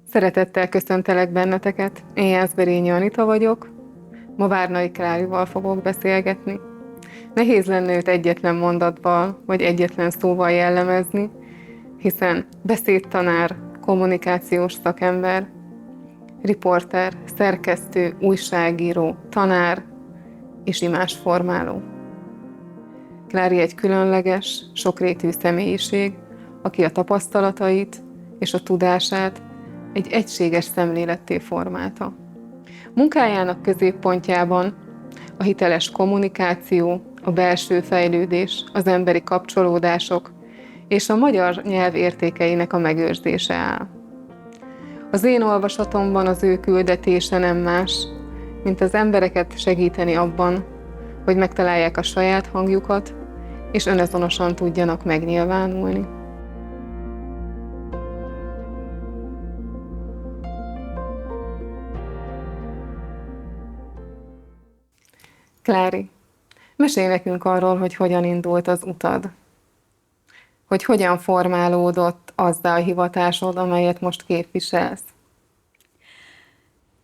Szeretettel köszöntelek benneteket, én Jászberényi Anita vagyok, ma Várnai Klárival fogok beszélgetni. Nehéz lenne őt egyetlen mondatval, vagy egyetlen szóval jellemezni, hiszen beszédtanár, kommunikációs szakember, riporter, szerkesztő, újságíró, tanár és imázsformáló. Klári egy különleges, sokrétű személyiség, aki a tapasztalatait és a tudását egy egységes szemléletté formálta. Munkájának középpontjában a hiteles kommunikáció, a belső fejlődés, az emberi kapcsolódások és a magyar nyelv értékeinek a megőrzése áll. Az én olvasatomban az ő küldetése nem más, mint az embereket segíteni abban, hogy megtalálják a saját hangjukat, és önazonosan tudjanak megnyilvánulni. Klári, mesélj nekünk arról, hogy hogyan indult az utad. Hogy hogyan formálódott azzá a hivatásod, amelyet most képviselsz.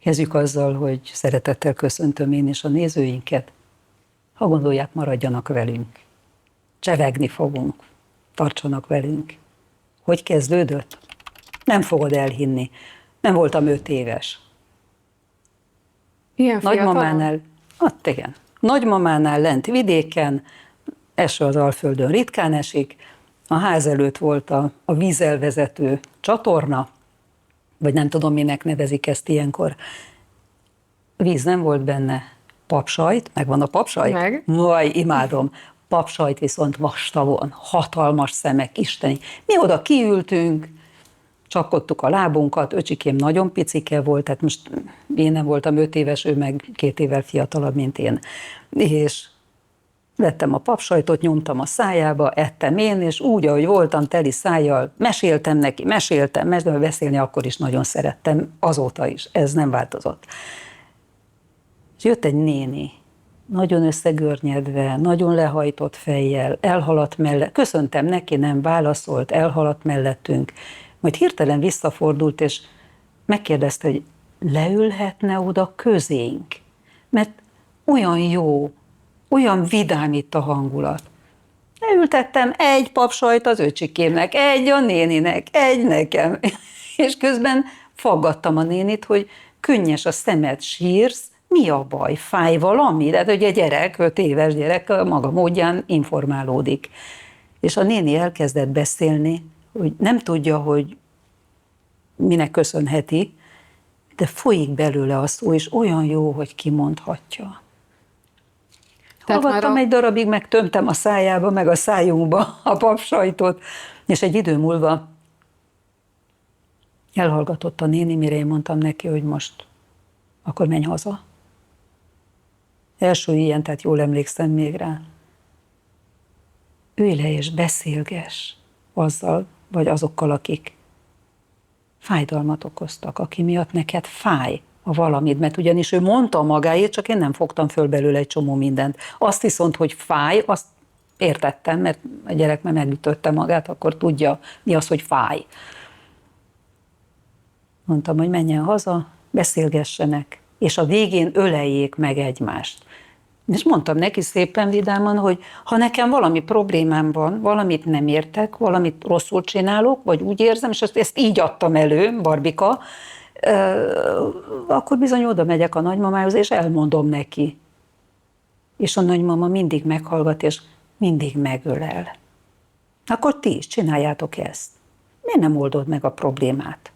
Kezdjük azzal, hogy szeretettel köszöntöm én is a nézőinket. Ha gondolják, maradjanak velünk. Csevegni fogunk. Tartsanak velünk. Hogy kezdődött? Nem fogod elhinni. Nem voltam 5 éves. Ilyen Nagymamánál, igen. Nagymamánál lent vidéken, eső az Alföldön ritkán esik, a ház előtt volt a vízelvezető csatorna, vagy nem tudom, minek nevezik ezt ilyenkor. Víz nem volt benne, papsajt, megvan a papsajt? Meg. Vaj, imádom. Papsajt viszont vastagon, hatalmas szemek, isteni. Mi oda kiültünk, csapkodtuk a lábunkat, öcsikém nagyon picike volt, tehát most én nem voltam 5 éves, ő meg 2 évvel fiatalabb, mint én. És vettem a papsajtot, nyomtam a szájába, ettem én, és úgy, ahogy voltam, teli szájjal, meséltem neki, de beszélni akkor is nagyon szerettem, azóta is, ez nem változott. És jött egy néni, nagyon összegörnyedve, nagyon lehajtott fejjel, elhaladt mellett, köszöntem neki, nem válaszolt, elhaladt mellettünk, majd hirtelen visszafordult, és megkérdezte, hogy leülhetne oda közénk, mert olyan jó, olyan vidám itt a hangulat. Leültettem egy papsajt az öcsikémnek, egy a néninek, egy nekem, és közben faggattam a nénit, hogy könnyes a szemed, sírsz, mi a baj, fáj valami? Tehát, hogy egy gyerek, 5 éves gyerek a maga módján informálódik. És a néni elkezdett beszélni, hogy nem tudja, hogy minek köszönheti, de folyik belőle a szó, és olyan jó, hogy kimondhatja. Hallgattam egy darabig, meg tömtem a szájába, meg a szájunkba a papsajtot, és egy idő múlva elhallgatott a néni, mire én mondtam neki, hogy most akkor menj haza. Első ilyen, tehát jól emlékszem még rá. Ülj le és beszélgess azzal, vagy azokkal, akik fájdalmat okoztak, aki miatt neked fáj a valamit, mert ugyanis ő mondta magáét, csak én nem fogtam föl belőle egy csomó mindent. Azt viszont, hogy fáj, azt értettem, mert a gyerek már megütötte magát, akkor tudja, mi az, hogy fáj. Mondtam, hogy menjen haza, beszélgessenek, és a végén öleljék meg egymást. És mondtam neki szépen vidáman, hogy ha nekem valami problémám van, valamit nem értek, valamit rosszul csinálok, vagy úgy érzem, és ezt így adtam elő, Barbika, akkor bizony oda megyek a nagymamához, és elmondom neki. És a nagymama mindig meghallgat, és mindig megölel. Akkor ti is csináljátok ezt. Miért nem oldod meg a problémát?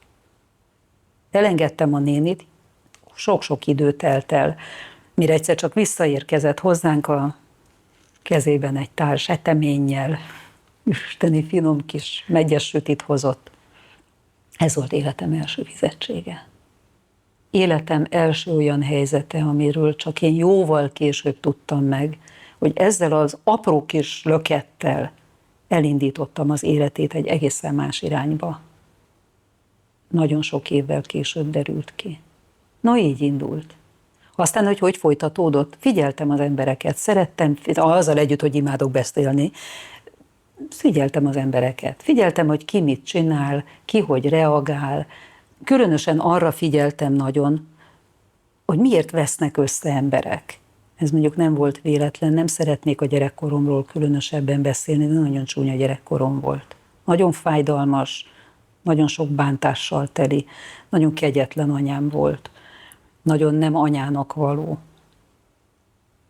Elengedtem a nénit, sok-sok idő telt el, mire egyszer csak visszaérkezett hozzánk, a kezében egy társ eteménnyel, isteni finom kis megyes sütit hozott. Ez volt életem első fizetsége. Életem első olyan helyzete, amiről csak én jóval később tudtam meg, hogy ezzel az apró kis lökettel elindítottam az életét egy egészen más irányba. Nagyon sok évvel később derült ki. No, így indult. Aztán, hogy folytatódott, figyeltem az embereket, szerettem, azzal együtt, hogy imádok beszélni, figyeltem az embereket. Figyeltem, hogy ki mit csinál, ki hogy reagál, különösen arra figyeltem nagyon, hogy miért vesznek össze emberek. Ez mondjuk nem volt véletlen, nem szeretnék a gyerekkoromról különösebben beszélni, de nagyon csúnya gyerekkorom volt. Nagyon fájdalmas, nagyon sok bántással teli, nagyon kegyetlen anyám volt, nagyon nem anyának való.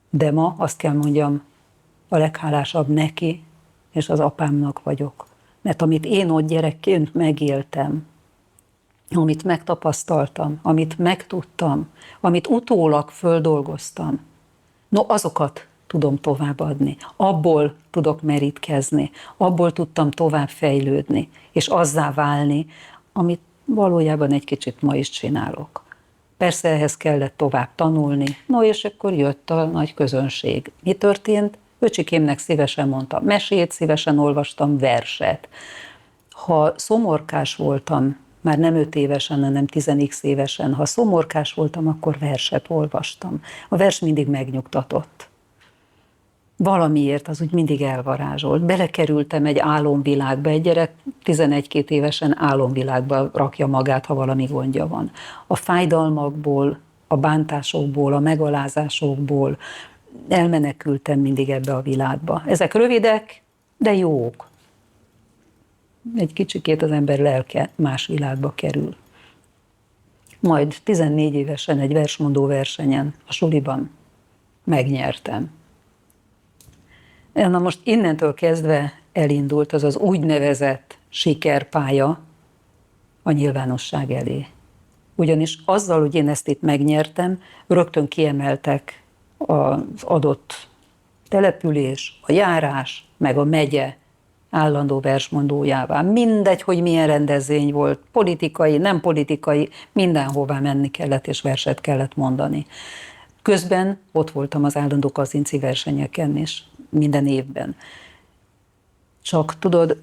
De ma azt kell mondjam, a leghálásabb neki és az apámnak vagyok. Mert amit én ott gyerekként megéltem, amit megtapasztaltam, amit megtudtam, amit utólag földolgoztam, no, azokat tudom továbbadni, abból tudok merítkezni, abból tudtam tovább fejlődni, és azzá válni, amit valójában egy kicsit ma is csinálok. Persze ehhez kellett tovább tanulni, no és akkor jött a nagy közönség. Mi történt? Öcsikémnek szívesen mondtam mesét, szívesen olvastam verset. Ha szomorkás voltam, már nem 5 évesen, hanem 10x évesen, ha szomorkás voltam, akkor verset olvastam. A vers mindig megnyugtatott. Valamiért az úgy mindig elvarázsolt. Belekerültem egy álomvilágba, egy gyerek 11-2 évesen álomvilágba rakja magát, ha valami gondja van. A fájdalmakból, a bántásokból, a megalázásokból elmenekültem mindig ebbe a világba. Ezek rövidek, de jók. Egy kicsikét az ember lelke más világba kerül. Majd 14 évesen egy versmondó versenyen, a suliban megnyertem. Na most innentől kezdve elindult az az úgynevezett sikerpálya a nyilvánosság elé. Ugyanis azzal, hogy én ezt itt megnyertem, rögtön kiemeltek az adott település, a járás, meg a megye állandó versmondójává. Mindegy, hogy milyen rendezvény volt, politikai, nem politikai, mindenhová menni kellett, és verset kellett mondani. Közben ott voltam az állandó Kazinczy versenyeken is, minden évben. Csak tudod,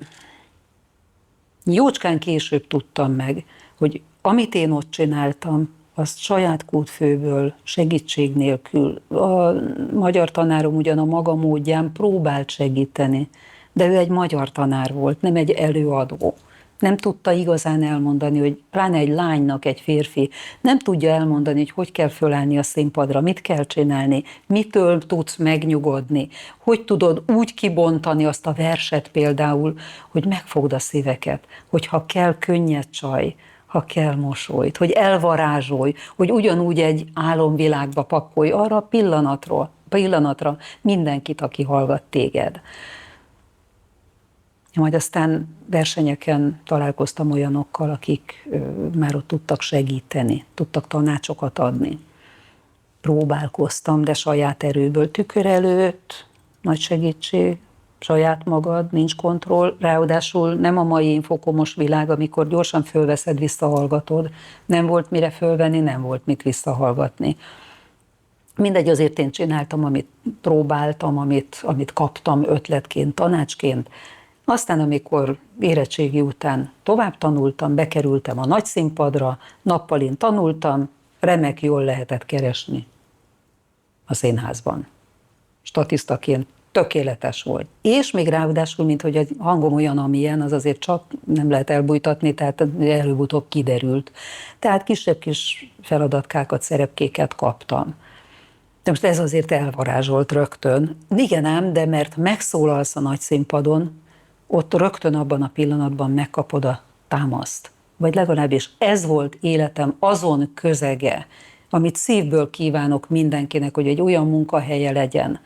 jócskán később tudtam meg, hogy amit én ott csináltam, azt saját kútfőből, segítség nélkül. A magyar tanárom ugyan a maga módján próbált segíteni, de ő egy magyar tanár volt, nem egy előadó. Nem tudta igazán elmondani, hogy pláne egy lánynak, egy férfi, nem tudja elmondani, hogy kell fölállni a színpadra, mit kell csinálni, mitől tudsz megnyugodni, hogy tudod úgy kibontani azt a verset például, hogy megfogd a szíveket, hogy ha kell könnyed csaj, ha kell mosolyt, hogy elvarázsolj, hogy ugyanúgy egy álomvilágba pakolj arra a pillanatra mindenkit, aki hallgat téged. Majd aztán versenyeken találkoztam olyanokkal, akik már ott tudtak segíteni, tudtak tanácsokat adni. Próbálkoztam, de saját erőből. Tükör előtt, nagy segítség, saját magad, nincs kontroll, ráadásul nem a mai infokomos világ, amikor gyorsan fölveszed, visszahallgatod. Nem volt mire fölvenni, nem volt mit visszahallgatni. Mindegy, azért én csináltam, amit próbáltam, amit kaptam ötletként, tanácsként. Aztán, amikor érettségi után tovább tanultam, bekerültem a nagy színpadra, nappalin tanultam, remek jól lehetett keresni a színházban. Statisztaként tökéletes volt. És még ráadásul, mint hogy a hangom olyan, amilyen, az azért csak nem lehet elbújtatni, tehát előbb-utóbb kiderült. Tehát kisebb kis feladatkákat, szerepkéket kaptam. De most ez azért elvarázsolt rögtön. Igen ám, de mert megszólalsz a nagy színpadon, ott rögtön abban a pillanatban megkapod a támaszt. Vagy legalábbis ez volt életem azon közege, amit szívből kívánok mindenkinek, hogy egy olyan munkahelye legyen,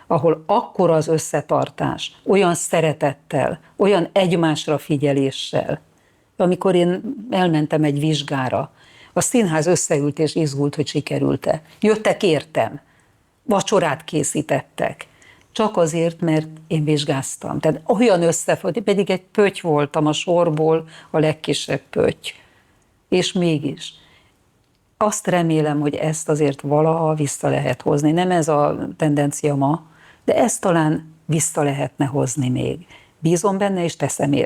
ahol akkora az összetartás, olyan szeretettel, olyan egymásra figyeléssel. Amikor én elmentem egy vizsgára, a színház összeült és izgult, hogy sikerült-e. Jöttek értem, vacsorát készítettek. Csak azért, mert én vizsgáztam. Tehát olyan összefogott, pedig egy pötty voltam a sorból, a legkisebb pötty. És mégis. Azt remélem, hogy ezt azért valaha vissza lehet hozni. Nem ez a tendencia ma, de ezt talán vissza lehetne hozni még. Bízom benne, és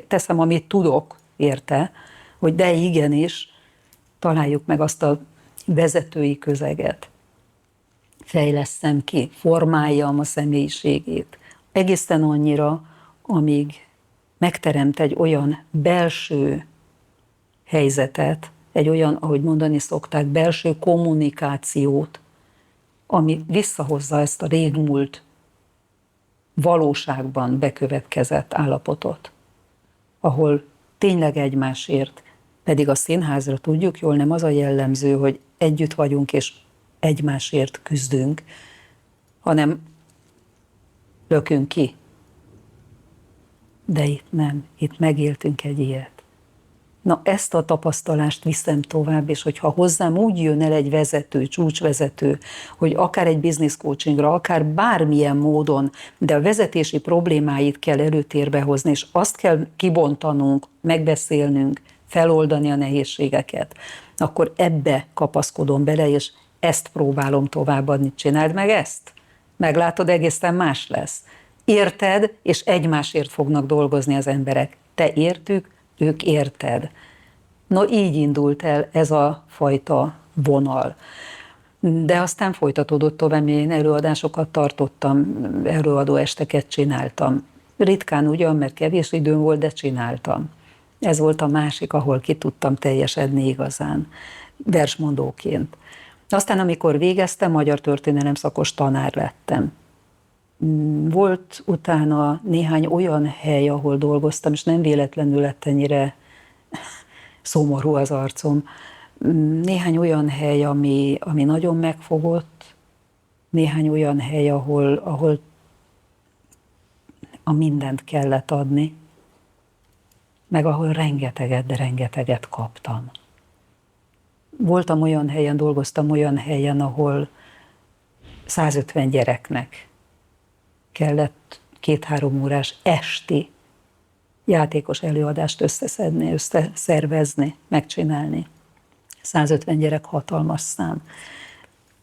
teszem, amit tudok érte, hogy de igenis, találjuk meg azt a vezetői közeget. Fejlesszem ki, formáljam a személyiségét. Egészen annyira, amíg megteremt egy olyan belső helyzetet, egy olyan, ahogy mondani szokták, belső kommunikációt, ami visszahozza ezt a régmúlt valóságban bekövetkezett állapotot, ahol tényleg egymásért, pedig a színházra tudjuk jól, nem az a jellemző, hogy együtt vagyunk és egymásért küzdünk, hanem lökünk ki. De itt nem, itt megéltünk egy ilyet. Na, ezt a tapasztalást viszem tovább, és hogyha hozzám úgy jön el egy vezető, csúcsvezető, hogy akár egy business coachingra, akár bármilyen módon, de a vezetési problémáit kell előtérbe hozni, és azt kell kibontanunk, megbeszélnünk, feloldani a nehézségeket, akkor ebbe kapaszkodom bele, és ezt próbálom továbbadni. Csináld meg ezt. Meglátod, egészen más lesz. Érted, és egymásért fognak dolgozni az emberek. Te értük, ők érted. No, így indult el ez a fajta vonal. De aztán folytatódott tovább, én előadásokat tartottam, előadó esteket csináltam. Ritkán ugyan, mert kevés időm volt, de csináltam. Ez volt a másik, ahol ki tudtam teljesedni igazán, versmondóként. Aztán, amikor végeztem, magyar történelem szakos tanár lettem. Volt utána néhány olyan hely, ahol dolgoztam, és nem véletlenül lett ennyire szomorú az arcom. Néhány olyan hely, ami nagyon megfogott, néhány olyan hely, ahol a mindent kellett adni, meg ahol rengeteget, de rengeteget kaptam. Voltam olyan helyen, dolgoztam olyan helyen, ahol 150 gyereknek kellett 2-3 órás esti játékos előadást összeszedni, összeszervezni, megcsinálni. 150 gyerek hatalmas szám.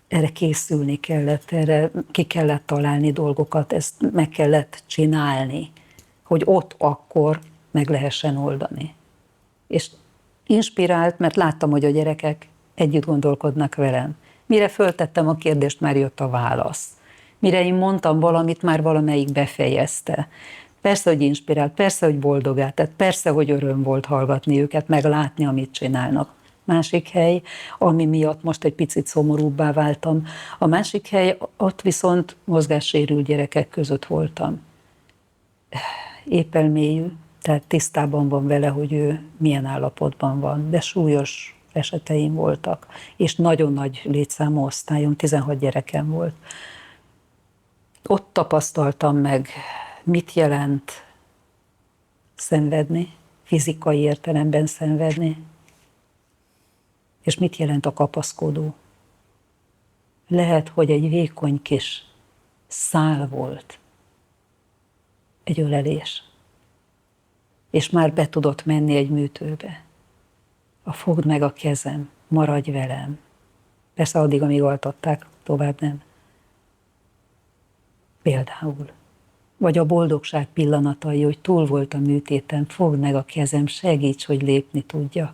Erre készülni kellett, erre ki kellett találni dolgokat, ezt meg kellett csinálni, hogy ott akkor meg lehessen oldani. És inspirált, mert láttam, hogy a gyerekek együtt gondolkodnak velem. Mire föltettem a kérdést, már jött a válasz. Mire én mondtam valamit, már valamelyik befejezte. Persze, hogy inspirált, persze, hogy boldogát, tehát persze, hogy öröm volt hallgatni őket, meg látni, amit csinálnak. Másik hely, ami miatt most egy picit szomorúbbá váltam, a másik hely, ott viszont mozgássérült gyerekek között voltam. Épp elmélyű, tehát tisztában van vele, hogy ő milyen állapotban van, de súlyos eseteim voltak, és nagyon nagy létszámú osztályom, 16 gyerekem volt. Ott tapasztaltam meg, mit jelent szenvedni, fizikai értelemben szenvedni, és mit jelent a kapaszkodó. Lehet, hogy egy vékony kis szál volt, egy ölelés, és már be tudott menni egy műtőbe. Fogd meg a kezem, maradj velem. Persze addig, amíg altatták, tovább nem. Például. Vagy a boldogság pillanatai, hogy túl volt a műtéten, fogd meg a kezem, segíts, hogy lépni tudjak.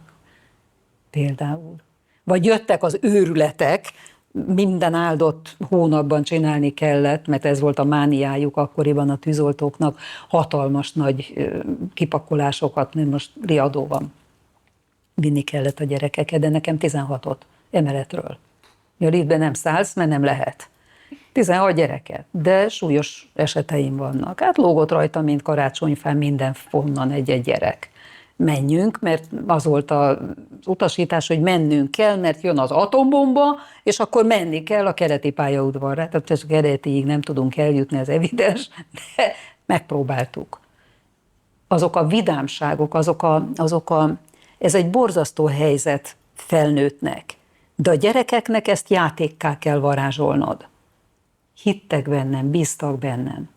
Például. Vagy jöttek az őrületek, minden áldott hónapban csinálni kellett, mert ez volt a mániájuk akkoriban a tűzoltóknak, hatalmas nagy kipakolásokat, nem most riadó van. Vinni kellett a gyerekeket, de nekem 16-ot emeletről. A liftben nem szállsz, mert nem lehet. 16 gyereket, de súlyos eseteim vannak. Hát lógott rajta, mint karácsonyfán mindenhonnan egy-egy gyerek. Menjünk, mert az volt az utasítás, hogy mennünk kell, mert jön az atombomba, és akkor menni kell a keleti pályaudvarra. Tehát csak keletiig nem tudunk eljutni, az evidens, de megpróbáltuk. Azok a vidámságok, ez egy borzasztó helyzet felnőttnek, de a gyerekeknek ezt játékká kell varázsolnod. Hittek bennem, bíztak bennem.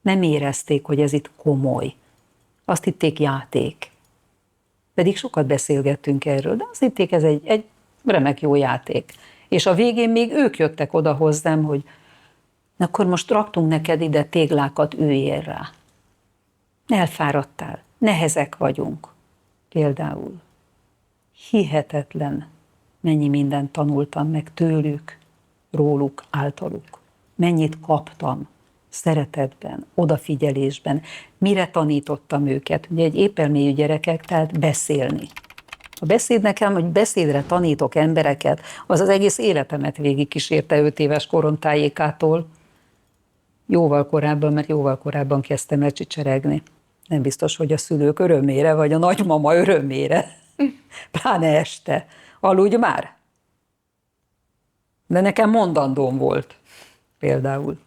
Nem érezték, hogy ez itt komoly. Azt hitték játék. Pedig sokat beszélgettünk erről, de azt hitték, ez egy remek jó játék. És a végén még ők jöttek oda hozzám, hogy akkor most raktunk neked ide téglákat, üljél rá. Elfáradtál, nehezek vagyunk. Például. Hihetetlen, mennyi mindent tanultam meg tőlük, róluk, általuk. Mennyit kaptam szeretetben, odafigyelésben, mire tanítottam őket. Ugye egy épp elmélyű gyerekek, tehát beszélni. A beszéd nekem, hogy beszédre tanítok embereket, az az egész életemet végig kísérte 5 éves korom tájékától. Jóval korábban, mert jóval korábban kezdtem el csicseregni. Nem biztos, hogy a szülők örömére, vagy a nagymama örömére. Pláne este. Aludj már! De nekem mondandóm volt például.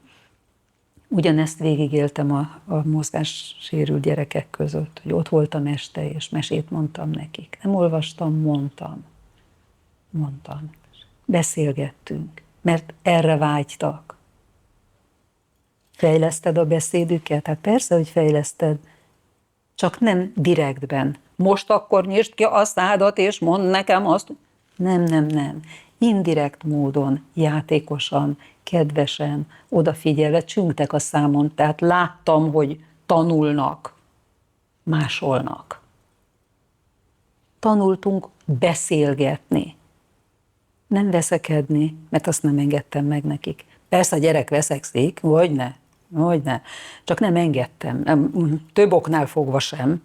Ugyanezt végigéltem a mozgássérült gyerekek között, hogy ott voltam este, és mesét mondtam nekik. Nem olvastam, mondtam. Beszélgettünk, mert erre vágytak. Fejleszted a beszédüket? Hát persze, hogy fejleszted, csak nem direktben. Most akkor nyisd ki a szádat, és mondd nekem azt. Nem. Indirekt módon, játékosan, kedvesen, odafigyelve, csüngtek a számon, tehát láttam, hogy tanulnak, másolnak. Tanultunk beszélgetni, nem veszekedni, mert azt nem engedtem meg nekik. Persze a gyerek veszekszik, vagy ne, csak nem engedtem, több oknál fogva sem.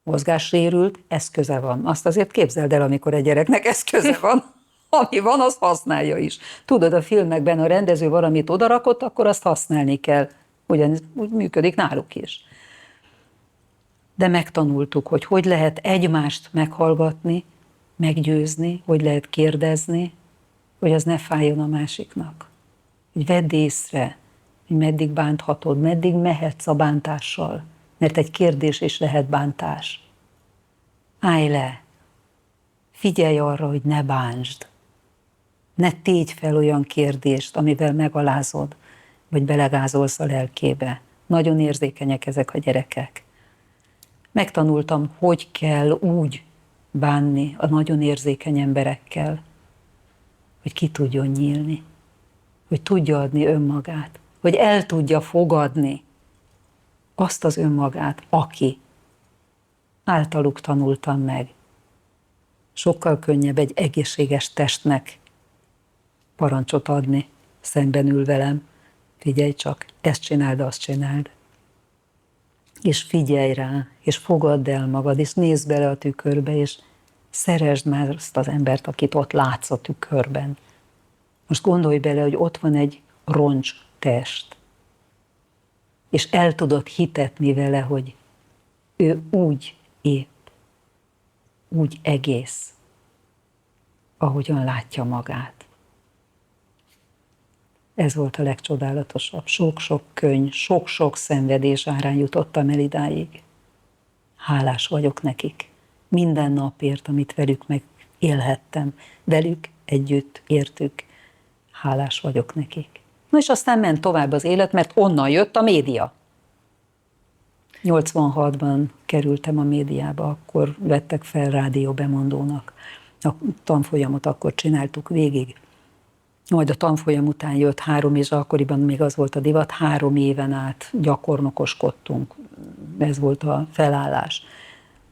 Mozgássérült, eszköze van. Azt azért képzeld el, amikor egy gyereknek eszköze van. Ami van, az használja is. Tudod, a filmekben a rendező valamit odarakott, akkor azt használni kell. Ugyanúgy működik náluk is. De megtanultuk, hogy lehet egymást meghallgatni, meggyőzni, hogy lehet kérdezni, hogy az ne fájjon a másiknak. Hogy vedd észre, hogy meddig bánthatod, meddig mehetsz a bántással. Mert egy kérdés is lehet bántás. Állj le, figyelj arra, hogy ne bántsd. Ne tégy fel olyan kérdést, amivel megalázod, vagy belegázolsz a lelkébe. Nagyon érzékenyek ezek a gyerekek. Megtanultam, hogy kell úgy bánni a nagyon érzékeny emberekkel, hogy ki tudjon nyílni, hogy tudja adni önmagát, hogy el tudja fogadni azt az önmagát, aki. Általuk tanultam meg. Sokkal könnyebb egy egészséges testnek parancsot adni, szemben ül velem. Figyelj csak, ezt csináld, azt csináld. És figyelj rá, és fogadd el magad, és nézd bele a tükörbe, és szeresd már azt az embert, akit ott látsz a tükörben. Most gondolj bele, hogy ott van egy roncs test, és el tudod hitetni vele, hogy ő úgy épp, úgy egész, ahogyan látja magát. Ez volt a legcsodálatosabb. Sok-sok könyv, sok-sok szenvedés árán jutottam el idáig. Hálás vagyok nekik. Minden napért, amit velük megélhettem. Velük együtt értük. Hálás vagyok nekik. Na és aztán ment tovább az élet, mert onnan jött a média. 86-ban kerültem a médiába, akkor vettek fel rádióbemondónak. A tanfolyamot akkor csináltuk végig. Majd a tanfolyam után jött 3 év, akkoriban még az volt a divat, 3 éven át gyakornokoskodtunk. Ez volt a felállás.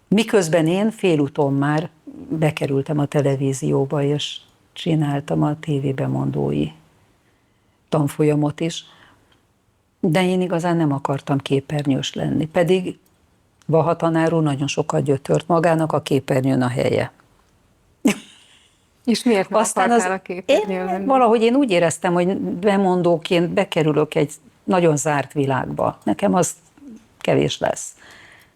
Miközben én félúton már bekerültem a televízióba, és csináltam a tévébemondói tanfolyamot is, de én igazán nem akartam képernyős lenni. Pedig Vaha tanár úr nagyon sokat gyötört magának, a képernyőn a helye. És miért nem akartál a képernyőn lenni? Valahogy én úgy éreztem, hogy bemondóként bekerülök egy nagyon zárt világba. Nekem az kevés lesz.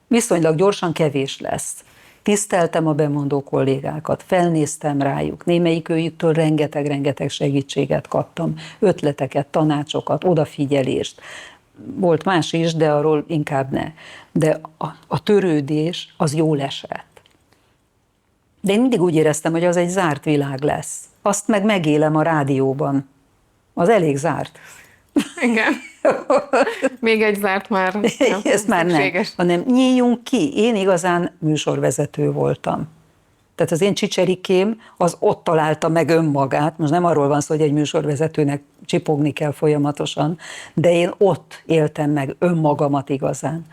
Viszonylag gyorsan kevés lesz. Tiszteltem a bemondó kollégákat, felnéztem rájuk, némelyikőjüktől rengeteg segítséget kaptam, ötleteket, tanácsokat, odafigyelést. Volt más is, de arról inkább ne. De a törődés az jól esett. De én mindig úgy éreztem, hogy az egy zárt világ lesz. Azt meg megélem a rádióban. Az elég zárt. Igen. Még egy zárt már nem. Ez már nem, hanem nyíljunk ki. Én igazán műsorvezető voltam. Tehát az én csicserikém az ott találta meg önmagát. Most nem arról van szó, hogy egy műsorvezetőnek csipogni kell folyamatosan, de én ott éltem meg önmagamat igazán.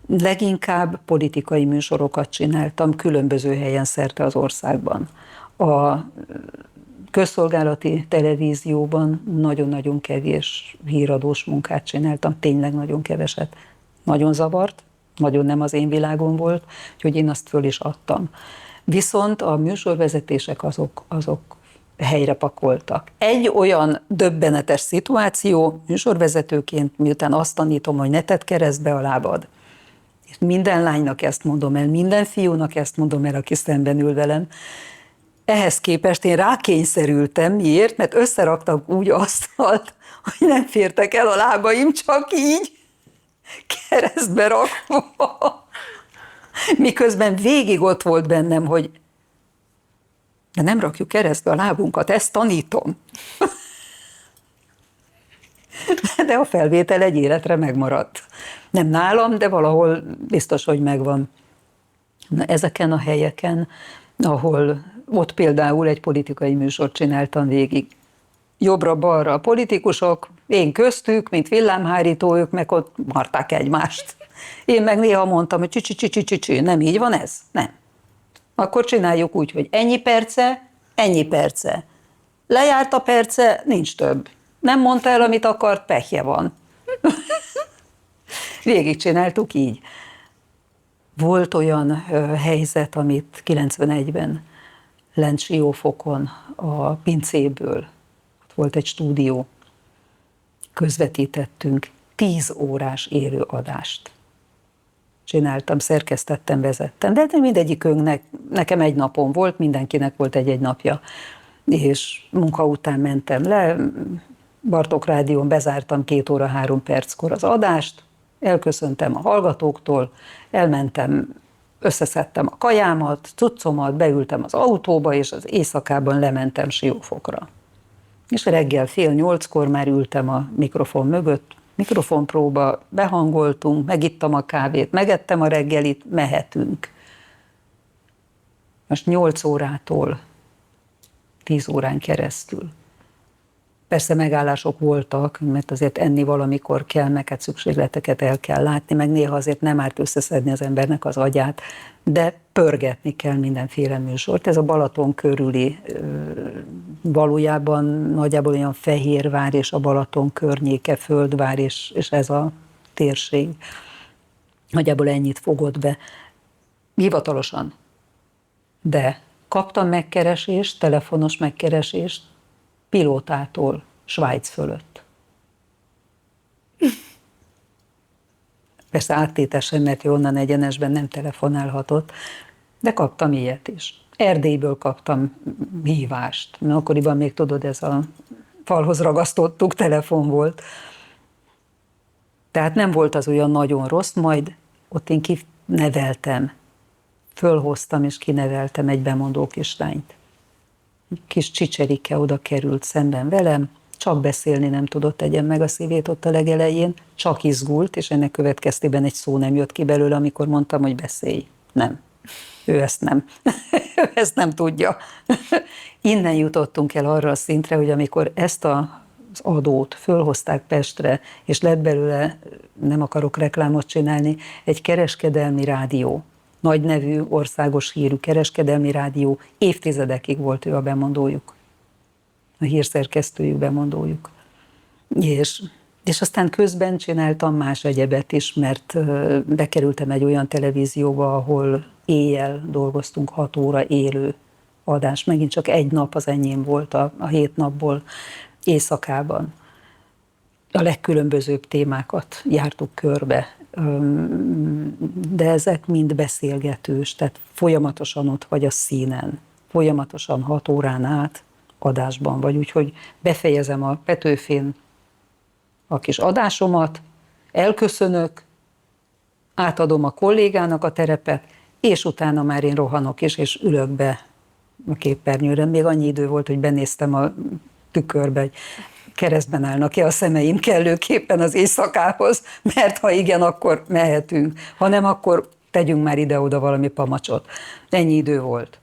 Leginkább politikai műsorokat csináltam különböző helyen szerte az országban. A közszolgálati televízióban nagyon-nagyon kevés híradós munkát csináltam, tényleg nagyon keveset. Nagyon zavart, nagyon nem az én világom volt, úgyhogy én azt föl is adtam. Viszont a műsorvezetések azok helyre pakoltak. Egy olyan döbbenetes szituáció műsorvezetőként, miután azt tanítom, hogy ne tedd keresztbe a lábad, és minden lánynak ezt mondom el, minden fiúnak ezt mondom el, aki szemben ül velem, ehhez képest én rákényszerültem, miért? Mert összeraktak úgy asztalt, hogy nem fértek el a lábaim, csak így keresztbe rakva. Miközben végig ott volt bennem, hogy de nem rakjuk keresztbe a lábunkat, ezt tanítom. De a felvétel egy életre megmaradt. Nem nálam, de valahol biztos, hogy megvan. Na, ezeken a helyeken, ahol ott például egy politikai műsort csináltam végig. Jobbra-balra a politikusok, én köztük, mint villámhárító, ők meg ott marták egymást. Én meg néha mondtam, hogy csi, nem így van ez? Nem. Akkor csináljuk úgy, hogy ennyi perce. Lejárt a perce, nincs több. Nem mondta el, amit akart, pehje van. Végig csináltuk így. Volt olyan helyzet, amit 91-ben lent Siófokon a pincéből, ott volt egy stúdió, közvetítettünk 10 órás élő adást. Csináltam, szerkesztettem, vezettem, de mindegyikünknek, nekem egy napom volt, mindenkinek volt egy napja, és munka után mentem le, Bartók Rádión bezártam 2 óra 3 perckor az adást, elköszöntem a hallgatóktól, elmentem, összeszedtem a kajámat, cuccomat, beültem az autóba, és az éjszakában lementem Siófokra. És reggel 7:30-kor már ültem a mikrofon mögött, mikrofonpróba, behangoltunk, megittam a kávét, megettem a reggelit, mehetünk. Most 8 órától 10 órán keresztül. Persze megállások voltak, mert azért enni valamikor kell, meg hát szükségleteket el kell látni, meg néha azért nem árt összeszedni az embernek az agyát, de pörgetni kell mindenféle műsort. Ez a Balaton körüli, valójában nagyjából olyan Fehérvár és a Balaton környéke, Földvár és ez a térség. Nagyjából ennyit fogott be. Hivatalosan. De kaptam megkeresést, telefonos megkeresést, pilótától Svájc fölött. Persze áttétesen, mert onnan egyenesben nem telefonálhatott, de kaptam ilyet is. Erdélyből kaptam hívást. Akkoriban még tudod, ez a falhoz ragasztottuk, telefon volt. Tehát nem volt az olyan nagyon rossz, majd ott én kineveltem, fölhoztam és kineveltem egy bemondó kislányt. Kis csicserike oda került szemben velem, csak beszélni nem tudott, tegyen meg a szívét ott a legelején, csak izgult, és ennek következtében egy szó nem jött ki belőle, amikor mondtam, hogy beszélj. Nem. Ő ezt nem. Ő ezt nem tudja. Innen jutottunk el arra a szintre, hogy amikor ezt az adót fölhozták Pestre, és lett belőle, nem akarok reklámot csinálni, egy kereskedelmi rádió, nagy nevű, országos hírű kereskedelmi rádió, évtizedekig volt ő a bemondójuk, a hírszerkesztőjük, bemondójuk. És aztán közben csináltam más egyebet is, mert bekerültem egy olyan televízióba, ahol éjjel dolgoztunk 6 óra élő adás. Megint csak egy nap az enyém volt a 7 napból éjszakában. A legkülönbözőbb témákat jártuk körbe, de ezek mind beszélgetős, tehát folyamatosan ott vagy a színen, folyamatosan 6 órán át adásban vagy, úgyhogy befejezem a Petőfén a kis adásomat, elköszönök, átadom a kollégának a terepet, és utána már én rohanok is, és ülök be a képernyőre. Még annyi idő volt, hogy benéztem a tükörbe, hogy keresztben állnak-e a szemeim kellőképpen az éjszakához, mert ha igen, akkor mehetünk. Ha nem, akkor tegyünk már ide-oda valami pamacsot. Ennyi idő volt.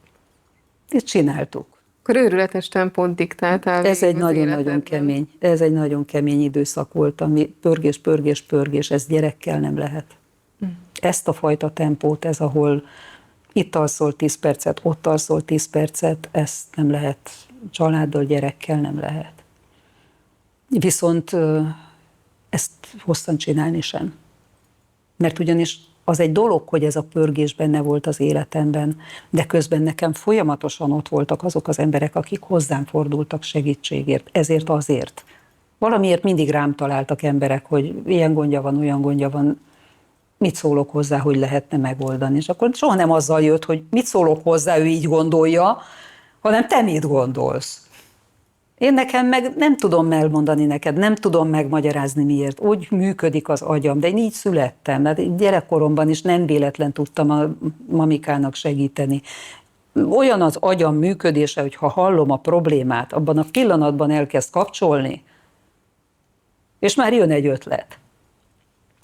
Ezt csináltuk. Akkor őrületes tempót diktáltál. Ez egy nagyon-nagyon kemény, ez egy nagyon kemény időszak volt, ami pörgés, ez gyerekkel nem lehet. Ezt a fajta tempót, ez ahol itt alszol 10 percet, ott alszol 10 percet, ezt nem lehet, családdal, gyerekkel nem lehet. Viszont ezt hosszan csinálni sem. Mert ugyanis az egy dolog, hogy ez a pörgés benne volt az életemben, de közben nekem folyamatosan ott voltak azok az emberek, akik hozzám fordultak segítségért, ezért azért. Valamiért mindig rám találtak emberek, hogy ilyen gondja van, olyan gondja van, mit szólok hozzá, hogy lehetne megoldani. És akkor soha nem azzal jött, hogy mit szólok hozzá, ő így gondolja, hanem te mit gondolsz. Én nekem meg nem tudom elmondani neked, nem tudom megmagyarázni miért. Úgy működik az agyam, de én így születtem. Hát gyerekkoromban is nem véletlen tudtam a mamikának segíteni. Olyan az agyam működése, hogy ha hallom a problémát, abban a pillanatban elkezd kapcsolni, és már jön egy ötlet.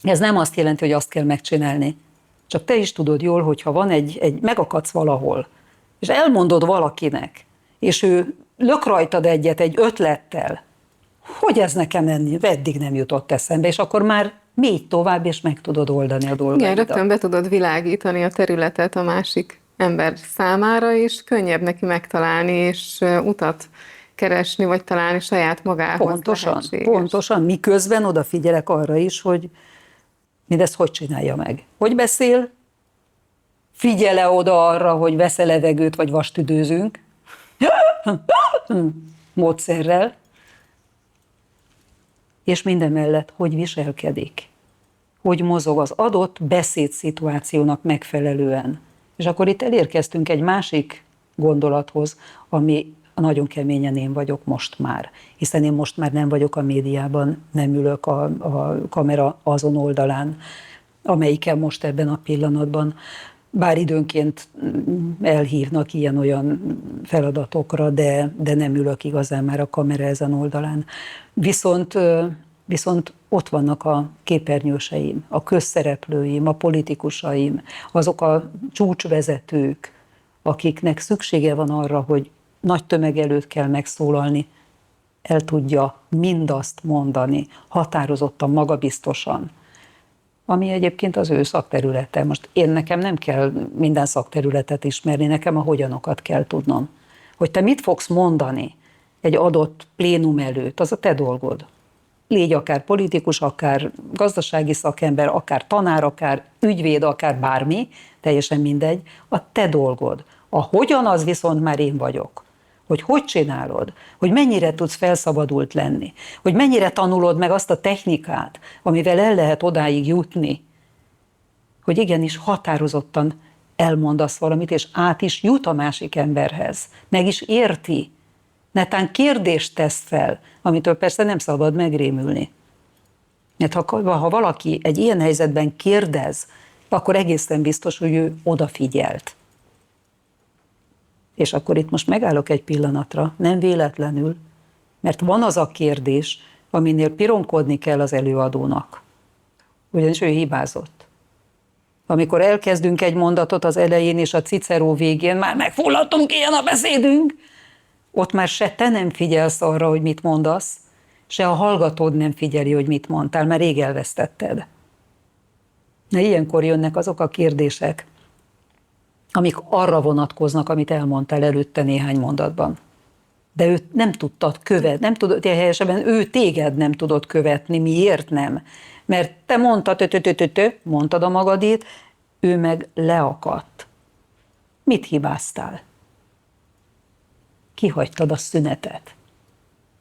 Ez nem azt jelenti, hogy azt kell megcsinálni. Csak te is tudod jól, hogyha van megakadsz valahol, és elmondod valakinek, és ő lök rajtad egyet egy ötlettel, hogy ez nekem eddig nem jutott eszembe, és akkor már mégy tovább, és meg tudod oldani a dolgaidat. Igen, rögtön be tudod világítani a területet a másik ember számára, és könnyebb neki megtalálni, és utat keresni, vagy találni saját magához. Pontosan. Miközben odafigyelek arra is, hogy mindezt hogy csinálja meg. Hogy beszél, figyel-e oda arra, hogy vesz-e levegőt, vagy vastüdőzünk, módszerrel, és minden mellett, hogy viselkedik, hogy mozog az adott beszédszituációnak megfelelően. És akkor itt elérkeztünk egy másik gondolathoz, ami nagyon keményen én vagyok most már, hiszen én most már nem vagyok a médiában, nem ülök a kamera azon oldalán, amelyiken most ebben a pillanatban, bár időnként elhívnak ilyen-olyan feladatokra, de nem ülök igazán már a kamera ezen oldalán. Viszont ott vannak a képernyőseim, a közszereplőim, a politikusaim, azok a csúcsvezetők, akiknek szüksége van arra, hogy nagy tömeg előtt kell megszólalni, el tudja mindazt mondani, határozottan, magabiztosan, ami egyébként az ő szakterülete. Most nekem nem kell minden szakterületet ismerni, nekem a hogyanokat kell tudnom. Hogy te mit fogsz mondani egy adott plénum előtt, az a te dolgod. Légy akár politikus, akár gazdasági szakember, akár tanár, akár ügyvéd, akár bármi, teljesen mindegy, a te dolgod. A hogyan az viszont már én vagyok. Hogy csinálod, hogy mennyire tudsz felszabadult lenni, hogy mennyire tanulod meg azt a technikát, amivel el lehet odáig jutni, hogy igenis határozottan elmondasz valamit, és át is jut a másik emberhez, meg is érti. Netán kérdést tesz fel, amitől persze nem szabad megrémülni. Mert ha valaki egy ilyen helyzetben kérdez, akkor egészen biztos, hogy ő odafigyelt. És akkor itt most megállok egy pillanatra, nem véletlenül, mert van az a kérdés, aminél pironkodni kell az előadónak. Ugyanis ő hibázott. Amikor elkezdünk egy mondatot az elején és a Cicero végén, már megfulladtunk, ilyen a beszédünk, ott már se te nem figyelsz arra, hogy mit mondasz, se a hallgatód nem figyeli, hogy mit mondtál, mert rég elvesztetted. Na, ilyenkor jönnek azok a kérdések, amik arra vonatkoznak, amit elmondtál előtte néhány mondatban. De őt nem tudtad követni, helyesebben ő téged nem tudott követni. Miért nem? Mert te mondtad a magadét, ő meg leakadt. Mit hibáztál? Kihagytad a szünetet.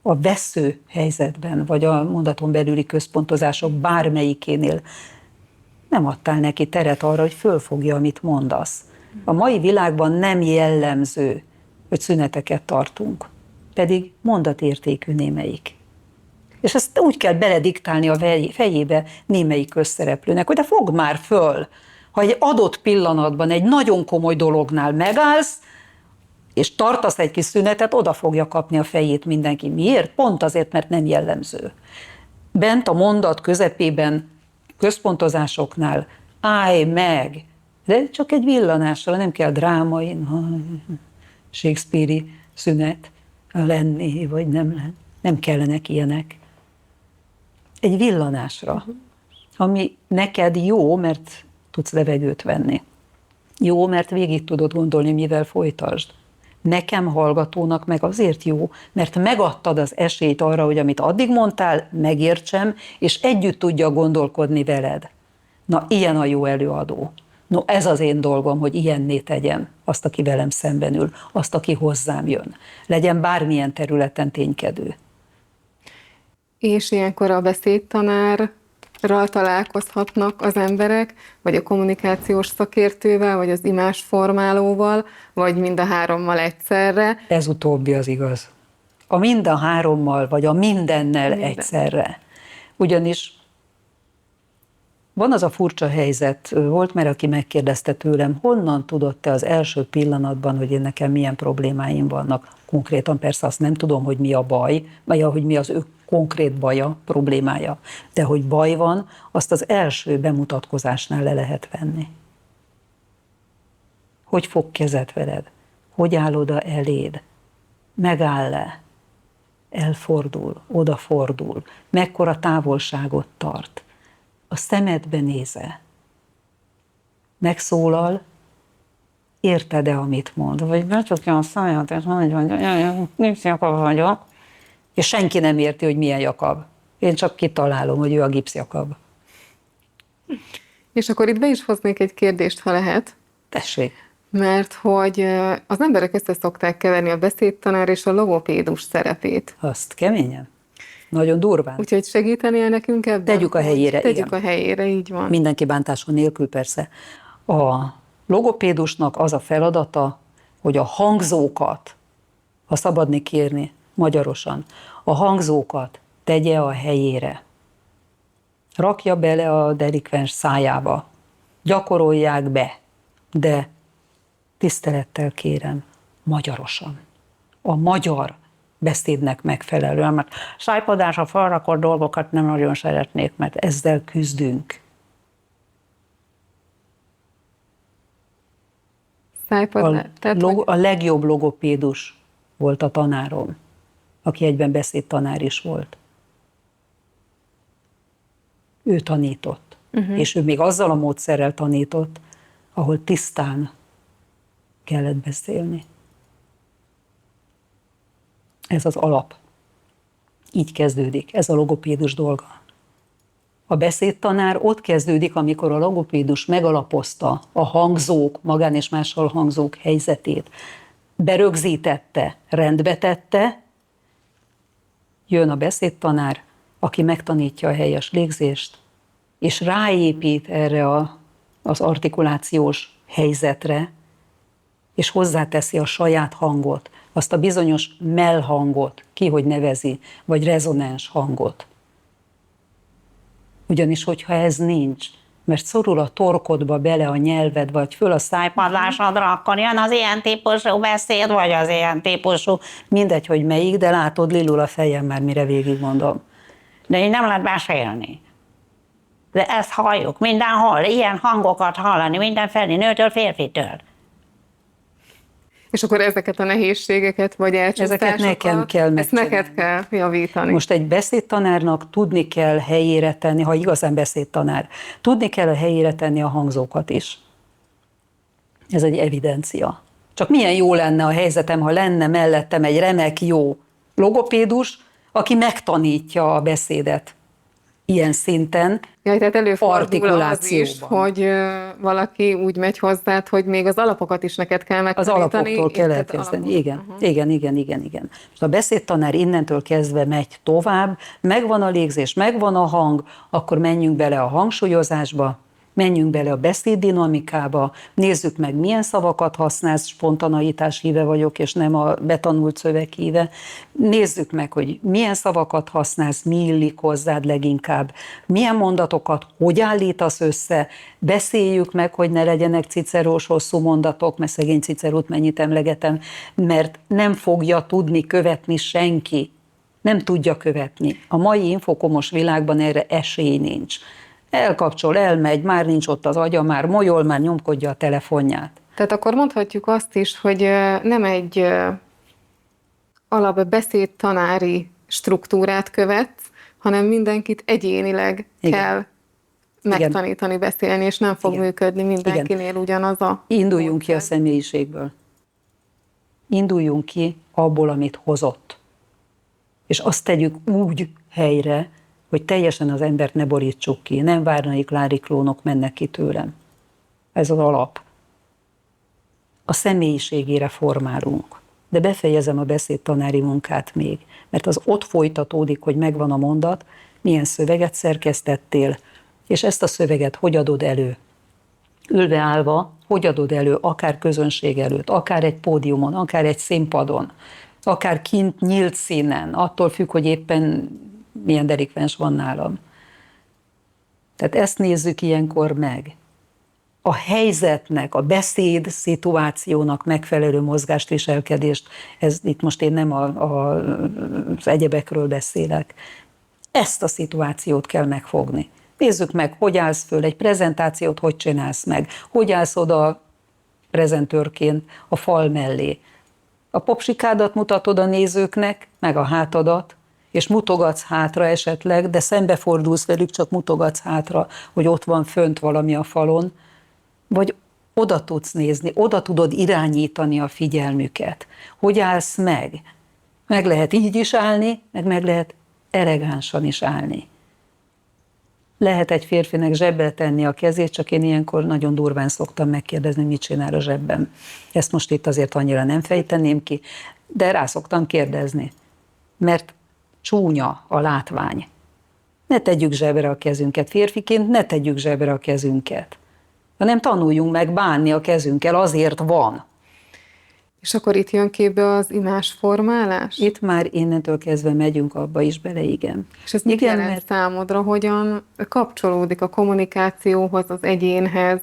A vesző helyzetben, vagy a mondaton belüli központozások bármelyikénél nem adtál neki teret arra, hogy fölfogja, amit mondasz. A mai világban nem jellemző, hogy szüneteket tartunk, pedig mondatértékű némelyik. És ezt úgy kell belediktálni a fejébe némelyik közszereplőnek, hogy de fogd már föl, ha egy adott pillanatban egy nagyon komoly dolognál megállsz, és tartasz egy kis szünetet, oda fogja kapni a fejét mindenki. Miért? Pont azért, mert nem jellemző. Bent a mondat közepében, központozásoknál állj meg, de csak egy villanással, nem kell drámai, Shakespeare-i szünet lenni, vagy nem lenni. Nem kellenek ilyenek. Egy villanásra, ami neked jó, mert tudsz levegőt venni. Jó, mert végig tudod gondolni, mivel folytasd. Nekem hallgatónak meg azért jó, mert megadtad az esélyt arra, hogy amit addig mondtál, megértsem, és együtt tudja gondolkodni veled. Na, ilyen a jó előadó. No, ez az én dolgom, hogy ilyenné tegyem azt, aki velem szemben ül, azt, aki hozzám jön. Legyen bármilyen területen ténykedő. És ilyenkor a beszédtanárral találkozhatnak az emberek, vagy a kommunikációs szakértővel, vagy az imázsformálóval, vagy mind a hárommal egyszerre. Ez utóbbi az igaz. A mind a hárommal, vagy a mindennel egyszerre. Ugyanis van az a furcsa helyzet, volt már, aki megkérdezte tőlem, honnan tudod te az első pillanatban, hogy én nekem milyen problémáim vannak. Konkrétan persze azt nem tudom, hogy mi a baj, vagy hogy mi az ő konkrét baja, problémája. De hogy baj van, azt az első bemutatkozásnál le lehet venni. Hogy fog kezet veled? Hogy áll oda eléd? Megáll-e? Elfordul, odafordul? Mekkora távolságot tart? A szemedbe néze? Megszólal? Érted-e, amit mond? Vagy becsukja a száját, és mondja, hogy nincs Jakab vagyok, és senki nem érti, hogy milyen Jakab. Én csak kitalálom, hogy ő a Gipsz Jakab. És akkor itt be is hoznék egy kérdést, ha lehet. Tessék. Mert hogy az emberek össze szokták keverni a beszédtanár és a logopédus szerepét. Azt keményen. Nagyon durván. Úgyhogy segítenél nekünk ebben? Tegyük a helyére. Tegyük igen. a helyére, így van. Mindenki bántáson nélkül persze. A logopédusnak az a feladata, hogy a hangzókat, ha szabadni kérni magyarosan, a hangzókat tegye a helyére. Rakja bele a delikvens szájába. Gyakorolják be, de tisztelettel kérem, magyarosan. A magyar beszédnek megfelelően, mert szájpadásra felrakott dolgokat nem nagyon szeretnék, mert ezzel küzdünk. A legjobb logopédus volt a tanárom, aki egyben beszédtanár is volt. Ő tanított, és ő még azzal a módszerrel tanított, ahol tisztán kellett beszélni. Ez az alap. Így kezdődik, ez a logopédus dolga. A beszédtanár ott kezdődik, amikor a logopédus megalapozta a hangzók, magán és máshol hangzók helyzetét, berögzítette, rendbe tette, jön a beszédtanár, aki megtanítja a helyes légzést, és ráépít erre az artikulációs helyzetre, és hozzáteszi a saját hangot, azt a bizonyos mellhangot, ki hogy nevezi, vagy rezonáns hangot. Ugyanis, hogyha ez nincs, mert szorul a torkodba bele a nyelved, vagy föl a szájpadlásodra, akkor jön az ilyen típusú beszéd, vagy az ilyen típusú, mindegy, hogy melyik, de látod, lilul a fejem már, mire végigmondom. De így nem lehet beszélni. De ezt halljuk mindenhol, ilyen hangokat hallani, mindenfelé, nőtől, férfitől. És akkor ezeket a nehézségeket, vagy elcsúszásokat, ezeket nekem kell megcsinálni. Ezt neked kell javítani. Most egy beszédtanárnak tudni kell helyére tenni, ha igazán beszédtanár, tudni kell a helyére tenni a hangzókat is. Ez egy evidencia. Csak milyen jó lenne a helyzetem, ha lenne mellettem egy remek jó logopédus, aki megtanítja a beszédet ilyen szinten, tehát előfordul az is, artikulációban. hogy valaki úgy megy hozzád, hogy még az alapokat is neked kell megtanítani. Az alapoktól kell elkezdeni. Igen. Most a beszédtanár innentől kezdve megy tovább, megvan a légzés, megvan a hang, akkor menjünk bele a hangsúlyozásba, menjünk bele a beszéddinamikába, nézzük meg, milyen szavakat használsz, spontaneitás híve vagyok, és nem a betanult szöveg híve. Nézzük meg, hogy milyen szavakat használsz, mi illik hozzád leginkább, milyen mondatokat, hogy állítasz össze, beszéljük meg, hogy ne legyenek cicerós hosszú mondatok, mert szegény Cicerót mennyit emlegetem, mert nem fogja tudni követni senki. Nem tudja követni. A mai infokomos világban erre esély nincs. Elkapcsol, elmegy, már nincs ott az agya, már molyol, már nyomkodja a telefonját. Tehát akkor mondhatjuk azt is, hogy nem egy alapbeszédtanári struktúrát követsz, hanem mindenkit egyénileg kell megtanítani, beszélni, és nem fog működni mindenkinél ugyanaz a... Induljunk ki a személyiségből. Induljunk ki abból, amit hozott. És azt tegyük úgy helyre, hogy teljesen az embert ne borítsuk ki, nem Várnai Klári klónok mennek ki tőlem. Ez az alap. A személyiségére formálunk. De befejezem a beszédtanári munkát még, mert az ott folytatódik, hogy megvan a mondat, milyen szöveget szerkesztettél, és ezt a szöveget hogy adod elő. Ülve állva, hogy adod elő, akár közönség előtt, akár egy pódiumon, akár egy színpadon, akár kint nyílt színen, attól függ, hogy éppen milyen delikvens van nálam. Tehát ezt nézzük ilyenkor meg. A helyzetnek, a beszéd szituációnak megfelelő mozgást-viselkedést, itt most én nem az egyebekről beszélek, ezt a szituációt kell megfogni. Nézzük meg, hogy állsz föl, egy prezentációt hogy csinálsz meg, hogy állsz oda prezentőrként a fal mellé. A popsikádat mutatod a nézőknek, meg a hátadat, és mutogatsz hátra esetleg, de szembefordulsz velük, csak mutogatsz hátra, hogy ott van fönt valami a falon, vagy oda tudsz nézni, oda tudod irányítani a figyelmüket. Hogy állsz meg? Meg lehet így is állni, meg lehet elegánsan is állni. Lehet egy férfinek zsebbe tenni a kezét, csak én ilyenkor nagyon durván szoktam megkérdezni, mit csinál a zsebben. Ezt most itt azért annyira nem fejteném ki, de rá szoktam kérdezni, mert csúnya a látvány. Ne tegyük zsebre a kezünket, férfiként ne tegyük zsebre a kezünket, hanem tanuljunk meg bánni a kezünkkel, azért van. És akkor itt jön képbe az imázsformálás? Itt már innentől kezdve megyünk abba is bele, igen. És ez mit jelent számodra, hogyan kapcsolódik a kommunikációhoz, az egyénhez?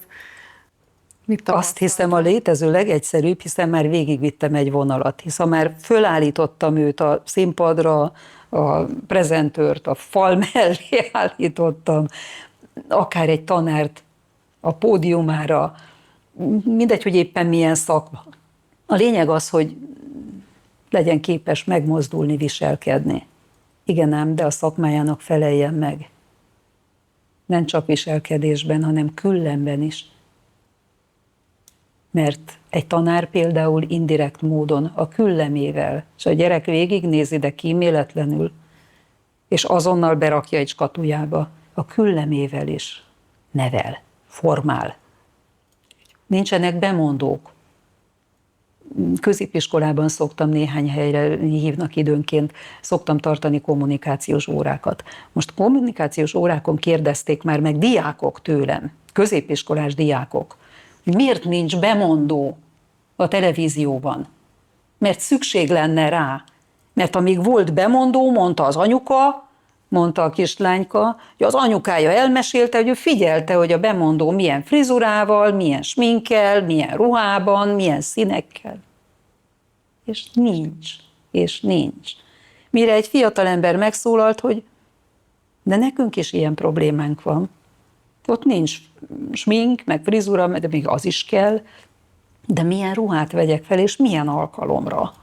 Azt hiszem a létező legegyszerűbb, hiszen már végigvittem egy vonalat, hiszen már fölállítottam őt a színpadra, a prezentőrt a fal mellé állítottam, akár egy tanárt a pódiumára, mindegy, hogy éppen milyen szakma. A lényeg az, hogy legyen képes megmozdulni, viselkedni. Igen ám, de a szakmájának feleljen meg. Nem csak viselkedésben, hanem küllemben is. Mert egy tanár például indirekt módon a küllemével, és a gyerek végignézi, de kíméletlenül, és azonnal berakja egy skatujába, a küllemével is nevel, formál. Nincsenek bemondók. Középiskolában szoktam néhány helyre, hívnak időnként, szoktam tartani kommunikációs órákat. Most kommunikációs órákon kérdezték már meg diákok tőlem, középiskolás diákok, hogy miért nincs bemondó a televízióban. Mert szükség lenne rá. Mert amíg volt bemondó, mondta az anyuka, mondta a kislányka, hogy az anyukája elmesélte, hogy ő figyelte, hogy a bemondó milyen frizurával, milyen sminkkel, milyen ruhában, milyen színekkel. És nincs. Mire egy fiatalember megszólalt, hogy de nekünk is ilyen problémánk van. Ott nincs smink, meg frizura, de még az is kell, de milyen ruhát vegyek fel, és milyen alkalomra.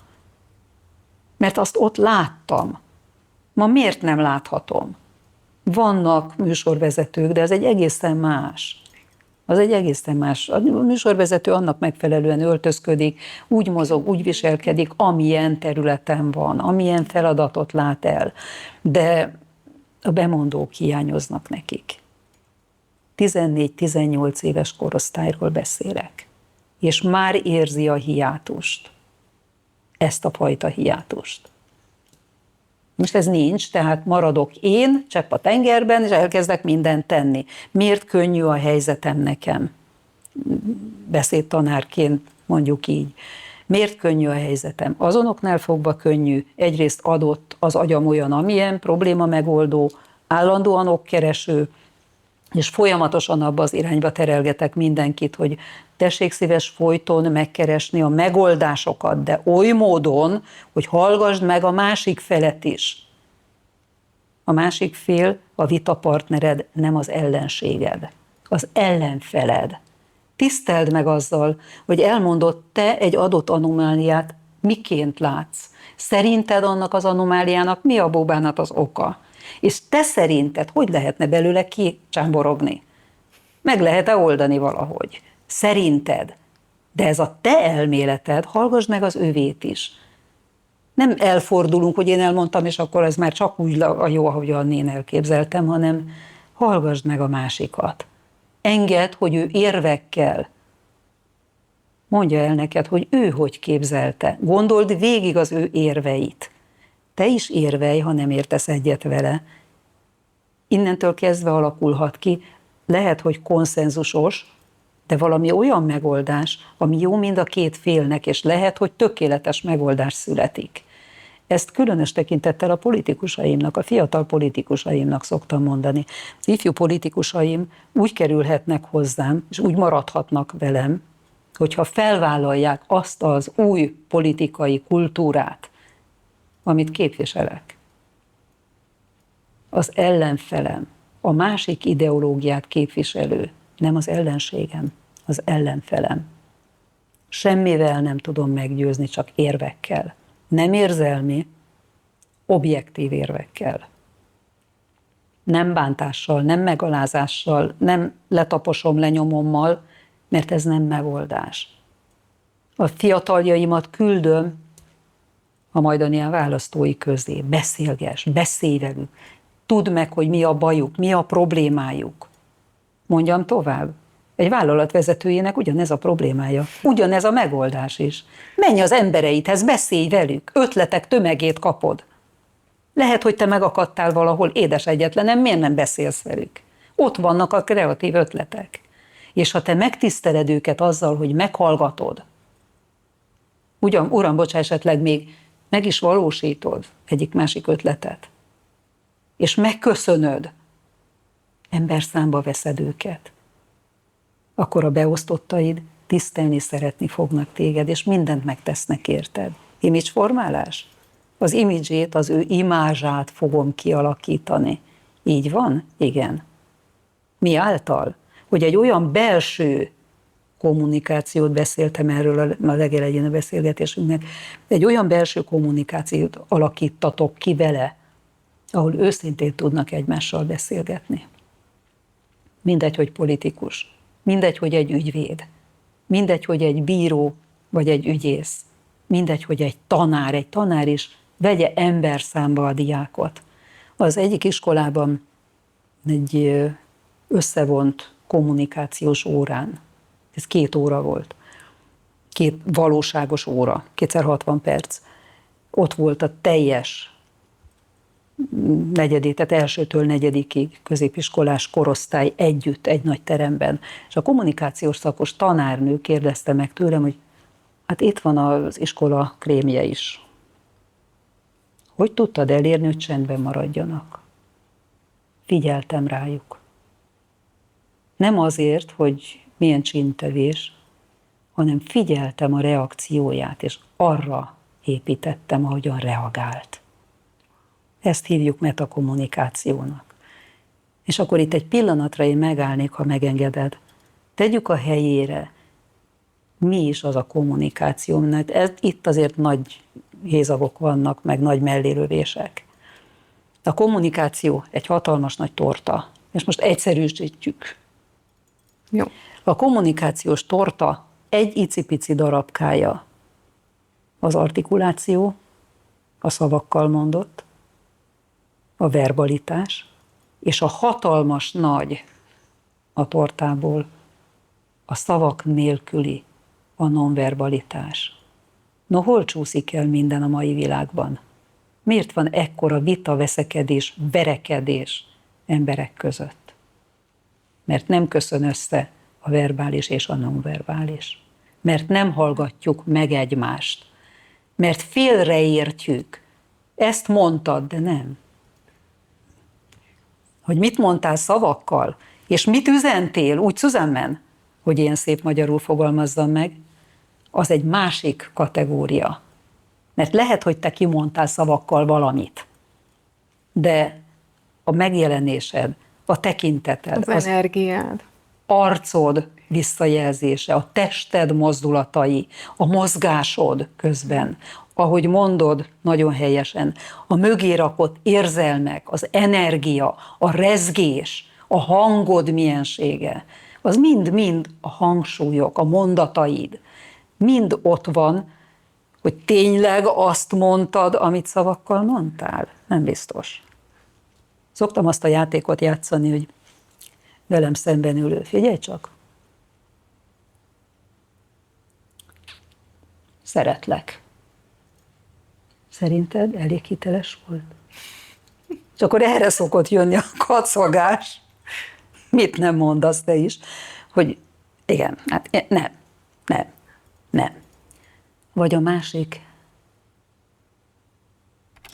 Mert azt ott láttam. Ma miért nem láthatom? Vannak műsorvezetők, de ez egy egészen más. Az egy egészen más. A műsorvezető annak megfelelően öltözködik, úgy mozog, úgy viselkedik, amilyen területen van, amilyen feladatot lát el. De a bemondók hiányoznak nekik. 14-18 éves korosztályról beszélek. És már érzi a hiátust. Ezt a fajta hiátust. Most ez nincs, tehát maradok én, csepp a tengerben, és elkezdek mindent tenni. Miért könnyű a helyzetem nekem? Beszédtanárként mondjuk így. Miért könnyű a helyzetem? Azonoknál fogva könnyű. Egyrészt adott az agyam olyan, amilyen, probléma megoldó, állandóan okkereső, és folyamatosan abba az irányba terelgetek mindenkit, hogy tessék szíves folyton megkeresni a megoldásokat, de oly módon, hogy hallgassd meg a másik felet is. A másik fél a vitapartnered, nem az ellenséged, az ellenfeled. Tiszteld meg azzal, hogy elmondod te egy adott anomáliát, miként látsz. Szerinted annak az anomáliának mi a bóbánat az oka? És te szerinted hogy lehetne belőle kicsámborogni? Meg lehet-e oldani valahogy? Szerinted. De ez a te elméleted, hallgass meg az övét is. Nem elfordulunk, hogy én elmondtam, és akkor ez már csak úgy a jó, ahogyan én elképzeltem, hanem hallgassd meg a másikat. Engedd, hogy ő érvekkel mondja el neked, hogy ő hogy képzelte. Gondold végig az ő érveit. Te is érvelj, ha nem értesz egyet vele. Innentől kezdve alakulhat ki, lehet, hogy konszenzusos, de valami olyan megoldás, ami jó mind a két félnek, és lehet, hogy tökéletes megoldás születik. Ezt különös tekintettel a politikusaimnak, a fiatal politikusaimnak szoktam mondani. Az ifjú politikusaim úgy kerülhetnek hozzám, és úgy maradhatnak velem, hogyha felvállalják azt az új politikai kultúrát, amit képviselek. Az ellenfelem, a másik ideológiát képviselő, nem az ellenségem, az ellenfelem. Semmivel nem tudom meggyőzni, csak érvekkel. Nem érzelmi, objektív érvekkel. Nem bántással, nem megalázással, nem letaposom, lenyomommal, mert ez nem megoldás. A fiataljaimat küldöm a Majdan választói közé. Beszélgess, beszélj velük. Tudd meg, hogy mi a bajuk, mi a problémájuk. Mondjam tovább. Egy vállalat vezetőjének ugyanez a problémája, ugyanez a megoldás is. Menj az embereidhez, beszélj velük, ötletek tömegét kapod. Lehet, hogy te megakadtál valahol, édes egyetlenem, miért nem beszélsz velük? Ott vannak a kreatív ötletek. És ha te megtiszteled őket azzal, hogy meghallgatod, ugyan, uram, bocsánat, esetleg még meg is valósítod egyik-másik ötletet, és megköszönöd, emberszámba veszed őket, akkor a beosztottaid tisztelni szeretni fognak téged, és mindent megtesznek érted. Image-formálás? Az imidzsét, az ő imázsát fogom kialakítani. Így van? Igen. Mi által? Hogy egy olyan belső kommunikációt, beszéltem erről a legelején a beszélgetésünknek, egy olyan belső kommunikációt alakítatok ki vele, ahol őszintén tudnak egymással beszélgetni. Mindegy, hogy politikus, mindegy, hogy egy ügyvéd, mindegy, hogy egy bíró vagy egy ügyész, mindegy, hogy egy tanár is vegye emberszámba a diákot. Az egyik iskolában egy összevont kommunikációs órán, ez 2 óra volt, 2 valóságos óra, 2x60 perc. Ott volt a teljes tehát elsőtől 4. középiskolás korosztály együtt egy nagy teremben. És a kommunikációs szakos tanárnő kérdezte meg tőlem, hogy hát itt van az iskola krémje is. Hogy tudtad elérni, hogy csendben maradjanak? Figyeltem rájuk. Nem azért, hogy milyen csíntevés, hanem figyeltem a reakcióját, és arra építettem, ahogyan reagált. Ezt hívjuk metakommunikációnak. És akkor itt egy pillanatra én megállnék, ha megengeded. Tegyük a helyére, mi is az a kommunikáció, mert itt azért nagy hézagok vannak, meg nagy mellélövések. A kommunikáció egy hatalmas nagy torta, és most egyszerűsítjük. Jó. A kommunikációs torta egy icipici darabkája az artikuláció, a szavakkal mondott, a verbalitás, és a hatalmas nagy a tortából a szavak nélküli a nonverbalitás. No, hol csúszik el minden a mai világban? Miért van ekkora vita, veszekedés, verekedés emberek között? Mert nem köszön össze a verbális és a nonverbális. Mert nem hallgatjuk meg egymást. Mert félreértjük. Ezt mondtad, de nem. Hogy mit mondtál szavakkal, és mit üzentél úgy Susanne, hogy ilyen szép magyarul fogalmazzam meg, az egy másik kategória. Mert lehet, hogy te kimondtál szavakkal valamit, de a megjelenésed, a tekinteted, Az energiád, arcod visszajelzése, a tested mozdulatai, a mozgásod közben, ahogy mondod nagyon helyesen, a mögé rakott érzelmek, az energia, a rezgés, a hangod miensége, az mind-mind a hangsúlyok, a mondataid, mind ott van, hogy tényleg azt mondtad, amit szavakkal mondtál? Nem biztos. Szoktam azt a játékot játszani, hogy velem szemben ülő, figyelj csak, szeretlek. Szerinted elég hiteles volt? És akkor erre szokott jönni a kacagás, mit nem mondasz te is, hogy igen, hát nem. Vagy a másik,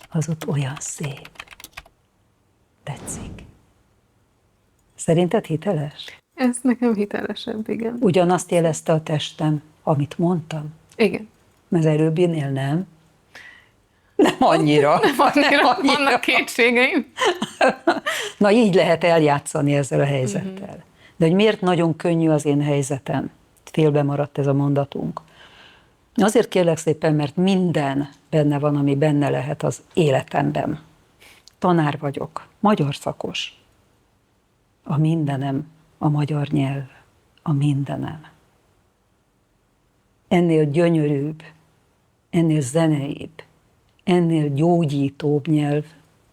az ott olyan szép, tetszik. Szerinted hiteles? Ez nekem hitelesebb, igen. Ugyanazt jelezte a testem, amit mondtam? Igen. Mert előbbinél nem. Nem annyira. Vannak kétségeim. Na így lehet eljátszani ezzel a helyzettel. De hogy miért nagyon könnyű az én helyzetem? Félbe maradt ez a mondatunk. Azért kérlek szépen, mert minden benne van, ami benne lehet az életemben. Tanár vagyok, magyar szakos. A mindenem a magyar nyelv. A mindenem. Ennél gyönyörűbb, ennél zeneibb, ennél gyógyítóbb nyelv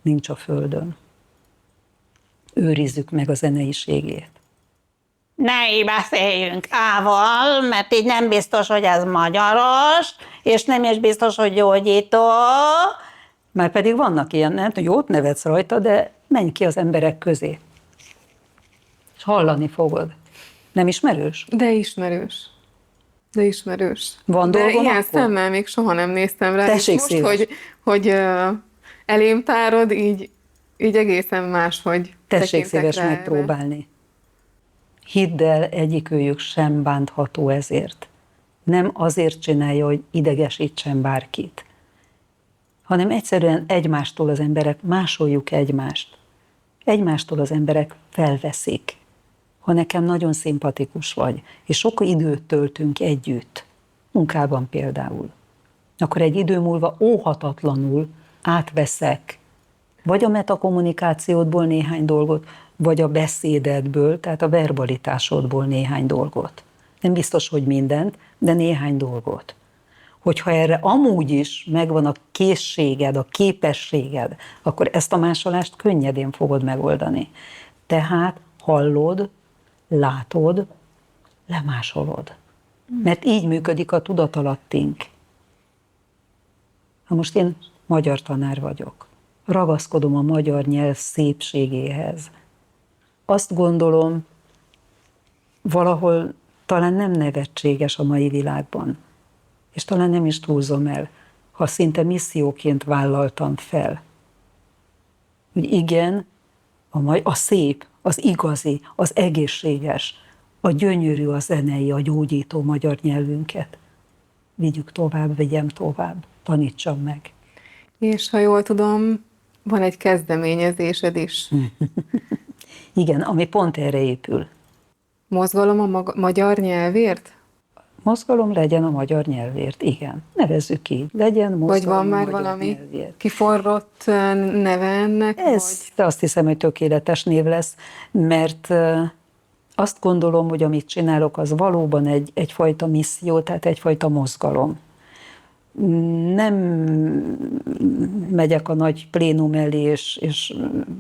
nincs a földön. Őrizzük meg a zeneiségét. Ne így beszéljünk ával, mert így nem biztos, hogy ez magyaros, és nem is biztos, hogy gyógyító. Már pedig vannak ilyen, nem tudom, jót nevetsz rajta, de menj ki az emberek közé. És hallani fogod. Nem ismerős? De ismerős. Van de dolgom ilyen akkor? szemmel még soha nem néztem rá. Tessék és most, szíves. hogy elém tárod, így egészen máshogy Tessék tekintek szíves rá erre. megpróbálni. Hidd el, egyikőjük sem bántható ezért. Nem azért csinálja, hogy idegesítsen bárkit, hanem egyszerűen egymástól az emberek másoljuk egymást. Egymástól az emberek felveszik. Ha nekem nagyon szimpatikus vagy, és sok időt töltünk együtt, munkában például, akkor egy idő múlva óhatatlanul átveszek vagy a metakommunikációdból néhány dolgot, vagy a beszédedből, tehát a verbalitásodból néhány dolgot. Nem biztos, hogy mindent, de néhány dolgot. Hogyha erre amúgy is megvan a készséged, a képességed, akkor ezt a másolást könnyedén fogod megoldani. Tehát hallod, látod, lemásolod. Mert így működik a tudatalattunk. Ha most én magyar tanár vagyok, ragaszkodom a magyar nyelv szépségéhez. Azt gondolom, valahol talán nem nevetséges a mai világban, és talán nem is túlzom el, ha szinte misszióként vállaltam fel, hogy igen, a szép, az igazi, az egészséges, a gyönyörű, a zenei, a gyógyító magyar nyelvünket. Vigyük tovább, vigyem tovább, tanítsam meg. És ha jól tudom, van egy kezdeményezésed is. Igen, ami pont erre épül. Mozgalom a magyar nyelvért? Mozgalom legyen a magyar nyelvért, igen. Nevezzük így. Legyen mozgalom Vagy van a már magyar valami nyelvért. kiforrott neve ennek? De azt hiszem, hogy tökéletes név lesz, mert azt gondolom, hogy amit csinálok, az valóban egyfajta misszió, tehát egyfajta mozgalom. Nem megyek a nagy plénum elé, és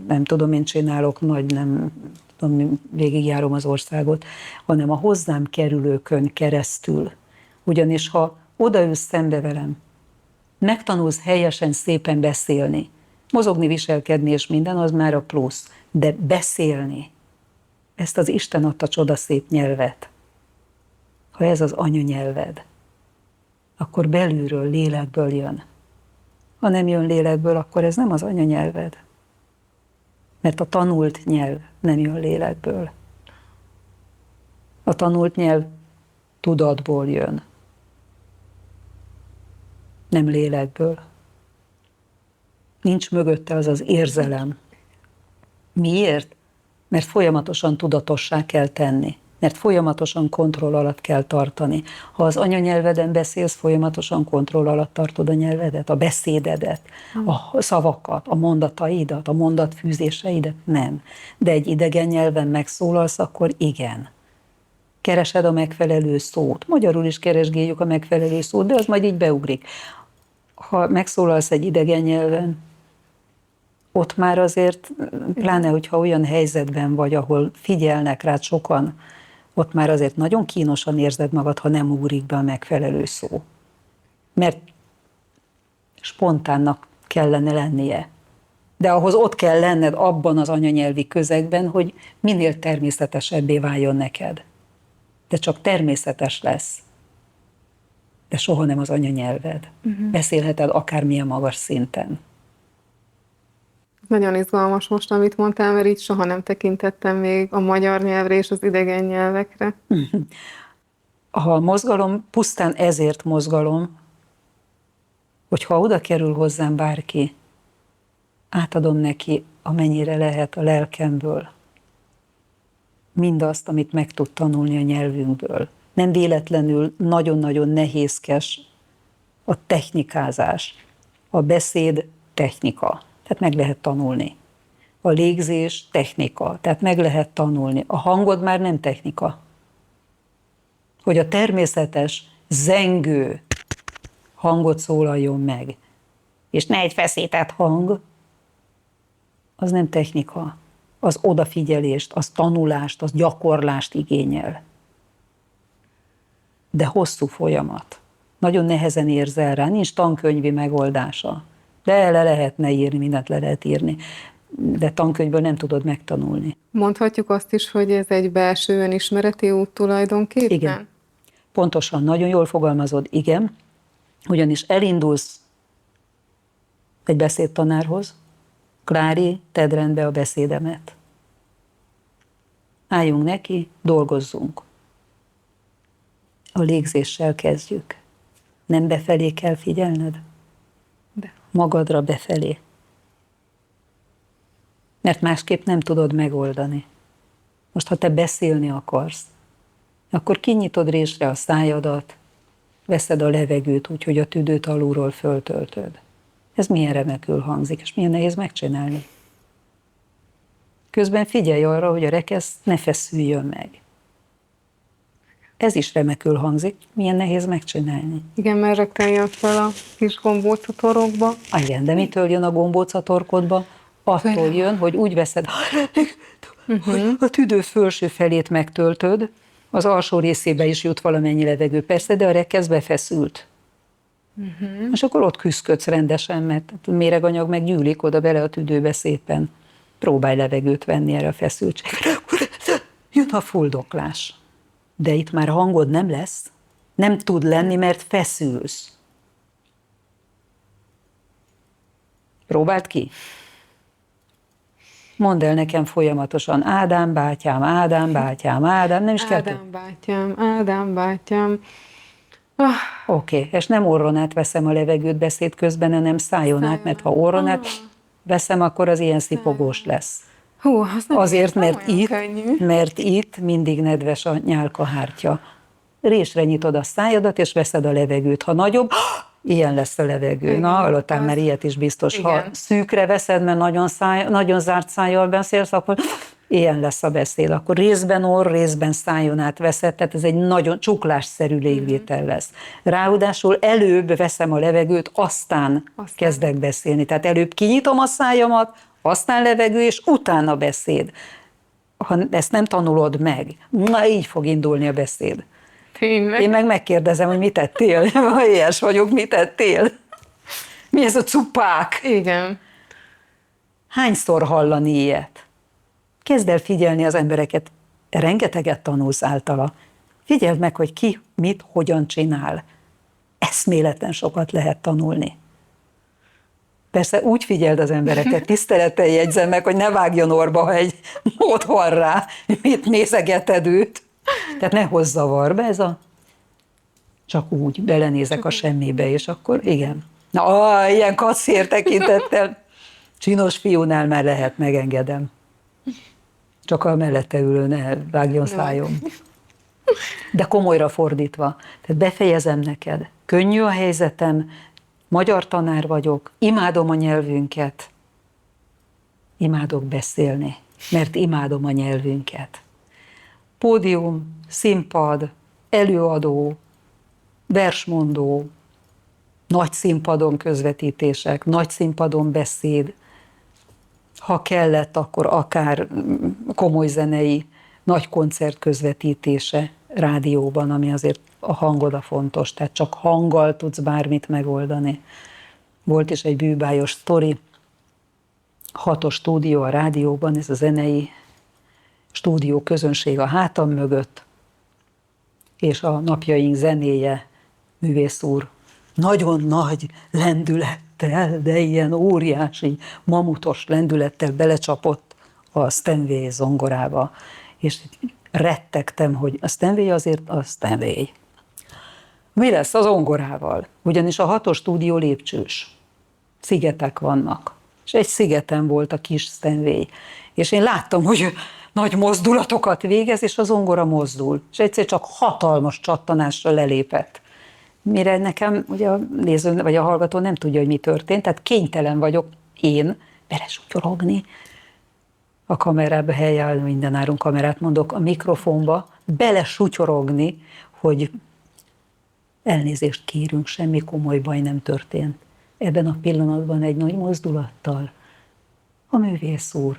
nem tudom, én csinálok nagy, nem tudom, végigjárom az országot, hanem a hozzám kerülőkön keresztül. Ugyanis ha odaülsz szembe velem, megtanulsz helyesen, szépen beszélni, mozogni, viselkedni és minden, az már a plusz, de beszélni, ezt az Isten adta csodaszép nyelvet, ha ez az anyanyelved, akkor belülről, lélekből jön. Ha nem jön lélekből, akkor ez nem az anyanyelved. Mert a tanult nyelv nem jön lélekből. A tanult nyelv tudatból jön. Nem lélekből. Nincs mögötte az az érzelem. Miért? Mert folyamatosan tudatossá kell tenni. Mert folyamatosan kontroll alatt kell tartani. Ha az anyanyelveden beszélsz, folyamatosan kontroll alatt tartod a nyelvedet, a beszédedet, a szavakat, a mondataidat, a mondatfűzéseidet, nem. De egy idegen nyelven megszólalsz, akkor igen. keresed a megfelelő szót. Magyarul is keresgéljük a megfelelő szót, de az majd így beugrik. Ha megszólalsz egy idegen nyelven, ott már azért, pláne, hogyha olyan helyzetben vagy, ahol figyelnek rád sokan, ott már azért nagyon kínosan érzed magad, ha nem ugrik be a megfelelő szó. Mert spontánnak kellene lennie. De ahhoz ott kell lenned abban az anyanyelvi közegben, hogy minél természetesebbé váljon neked. De csak természetes lesz. De soha nem az anyanyelved. Beszélheted akármilyen magas szinten. Nagyon izgalmas most, amit mondtál, mert így soha nem tekintettem még a magyar nyelvre és az idegen nyelvekre. A mozgalom pusztán ezért mozgalom, hogyha oda kerül hozzám bárki, átadom neki, amennyire lehet a lelkemből, mindazt, amit meg tud tanulni a nyelvünkből. Nem véletlenül nagyon-nagyon nehézkes a technikázás, a beszéd technika, tehát meg lehet tanulni. A légzés technika, tehát meg lehet tanulni. A hangod már nem technika. Hogy a természetes, zengő hangot szólaljon meg, és ne egy feszített hang, az nem technika. Az odafigyelést, az tanulást, az gyakorlást igényel. De hosszú folyamat. Nagyon nehezen érzel rá, nincs tankönyvi megoldása. De le lehetne írni, mindent le lehet írni. De tankönyvből nem tudod megtanulni. Mondhatjuk azt is, hogy ez egy belső önismereti út tulajdonképpen? Igen. Pontosan, nagyon jól fogalmazod, igen. Ugyanis elindulsz egy beszédtanárhoz, Klári, tedd rendbe a beszédemet. Álljunk neki, dolgozzunk. A légzéssel kezdjük. Nem befelé kell figyelned? De. Magadra befelé. Mert másképp nem tudod megoldani. Most, ha te beszélni akarsz, akkor kinyitod résre a szájadat, veszed a levegőt úgy, hogy a tüdőt alulról föltöltöd. Ez milyen remekül hangzik, és milyen nehéz megcsinálni. Közben figyelj arra, hogy a rekesz ne feszüljön meg. Ez is remekül hangzik, milyen nehéz megcsinálni. Igen, mert rögtön jön fel a kis gombócatorokba. Igen, de mitől jön a gombócatorkodba? Attól jön, hogy úgy veszed, hogy a tüdő felső felét megtöltöd, az alsó részébe is jut valamennyi levegő, persze, de a rekesz befeszült. És akkor ott küszködsz rendesen, mert a méreganyag meggyűlik oda bele a tüdőbe szépen. Próbálj levegőt venni erre a feszültségre. Jön a fuldoklás. De itt már hangod nem lesz, nem tud lenni, mert feszülsz. Próbáld ki. Mondd el nekem folyamatosan, Ádám bátyám, Ádám bátyám, Ádám, nem is kell. Ádám bátyám, Ádám bátyám. Oké, és nem orron át veszem a levegőt beszéd közben, hanem szájon át, mert ha orron át veszem, akkor az ilyen szipogós lesz. Hú, Azért, olyan könnyű. mert itt mindig nedves a nyálkahártya. Résre nyitod a szájadat, és veszed a levegőt. Ha nagyobb, ilyen lesz a levegő. Igen, Na, hallottál az- már ilyet is biztos. igen. Ha szűkre veszed, mert nagyon zárt szájjal beszélsz, akkor ilyen lesz a beszéd. Akkor részben orr, részben szájon át veszed, tehát ez egy nagyon csuklásszerű légvétel lesz. Ráadásul előbb veszem a levegőt, aztán kezdek beszélni. Tehát előbb kinyitom a szájamat, aztán levegő, és utána beszéd. Ha ezt nem tanulod meg, na így fog indulni a beszéd. Tényleg. Én meg megkérdezem, hogy mit tettél. Ha ilyes vagyok, mit tettél? Mi ez a cupák? Igen. Hányszor hallani ilyet? Kezd el figyelni az embereket. Te rengeteget tanulsz általa. Figyeld meg, hogy ki, mit, hogyan csinál. Eszméletlen sokat lehet tanulni. Persze úgy figyeld az embereket, tisztelettel jegyzem meg, hogy ne vágjon orba, ha egy mód van rá, mit nézegeted őt. Tehát ne hozz zavarba, ez a... Csak úgy, belenézek a semmibe, és akkor igen. Na, ilyen kacér tekintettel. Csinos fiúnál már lehet, megengedem. Csak a mellette ülő ne vágjon szájon. De komolyra fordítva. Tehát befejezem neked. Könnyű a helyzetem, magyar tanár vagyok, imádom a nyelvünket. Imádok beszélni, mert imádom a nyelvünket. Pódium, színpad, előadó, versmondó, nagy színpadon közvetítések, nagy színpadon beszéd, ha kellett, akkor akár komoly zenei, nagy koncert közvetítése rádióban, ami azért a hangod a fontos, tehát csak hanggal tudsz bármit megoldani. Volt is egy bűbájos sztori, 6-os stúdió a rádióban, ez a zenei stúdió közönség a hátam mögött, és a napjaink zenéje, művész úr, nagyon nagy lendülettel, de ilyen óriási, mamutos lendülettel belecsapott a Steinway zongorába, és rettegtem, hogy a Steinway azért a Steinway. Mi lesz az zongorával? Ugyanis a 6-os stúdió lépcsős. Szigetek vannak. És egy szigeten volt a kis Steinway. És én láttam, hogy nagy mozdulatokat végez, és a zongora mozdul. És egyszer csak hatalmas csattanásra lelépett. Mire nekem, ugye a néző vagy a hallgató nem tudja, hogy mi történt, tehát kénytelen vagyok én belesutyorogni a kamerába, helyállni, mindenáron kamerát mondok, a mikrofonba, belesutyorogni, hogy elnézést kérünk, semmi komoly baj nem történt. Ebben a pillanatban egy nagy mozdulattal a művész úr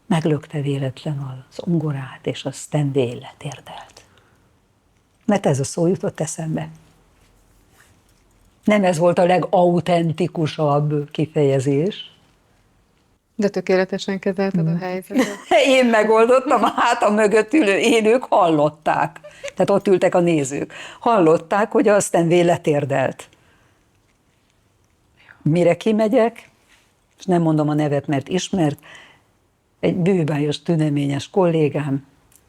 meglökte véletlen az zongorát, és a Steinway letérdelt. Mert ez a szó jutott eszembe. Nem ez volt a legautentikusabb kifejezés. De tökéletesen kezelted a helyzetet. Én megoldottam, a hátam mögött ülő élők hallották. Tehát ott ültek a nézők. Hallották, hogy a Steinway letérdelt. Mire kimegyek, és nem mondom a nevet, mert ismert, egy bűbájos, tüneményes kollégám,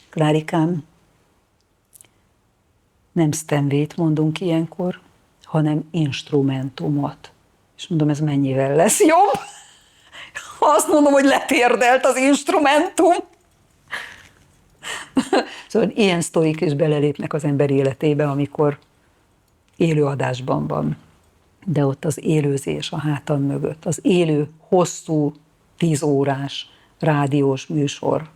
Klárikám, nem Steinwayt mondunk ilyenkor, hanem instrumentumot. És mondom, ez mennyivel lesz jobb? Azt mondom, hogy letérdelt az instrumentum. Szóval ilyen sztorik is belelépnek az ember életébe, amikor élőadásban van. De ott az élőzés a hátam mögött, az élő, hosszú, 10 órás rádiós műsor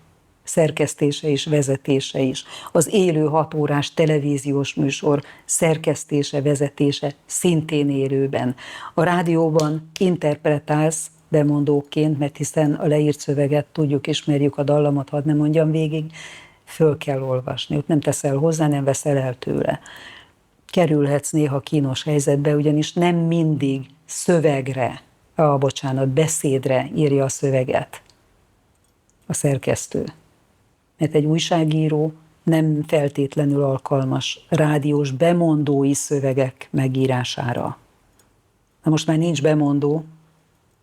szerkesztése és vezetése is, az élő 6 órás televíziós műsor szerkesztése, vezetése szintén élőben. A rádióban interpretálsz bemondóként, mert hiszen a leírt szöveget tudjuk, ismerjük a dallamot, hadd ne mondjam végig, föl kell olvasni, ott nem teszel hozzá, nem veszel el tőle. Kerülhetsz néha kínos helyzetbe, ugyanis nem mindig szövegre, beszédre írja a szöveget a szerkesztő. Mert egy újságíró nem feltétlenül alkalmas rádiós bemondói szövegek megírására. Na most már nincs bemondó,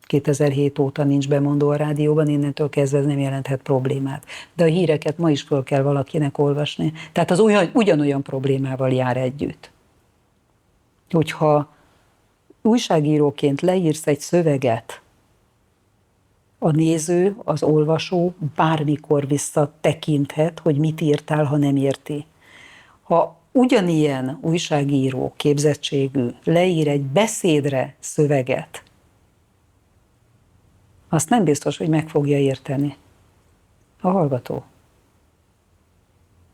2007 óta nincs bemondó a rádióban, innentől kezdve ez nem jelenthet problémát. De a híreket ma is föl kell valakinek olvasni. Tehát az ugyanolyan problémával jár együtt. Hogyha újságíróként leírsz egy szöveget, a néző, az olvasó bármikor visszatekinthet, hogy mit írtál, ha nem érti. Ha ugyanilyen újságíró képzettségű leír egy beszédre szöveget, azt nem biztos, hogy meg fogja érteni a hallgató.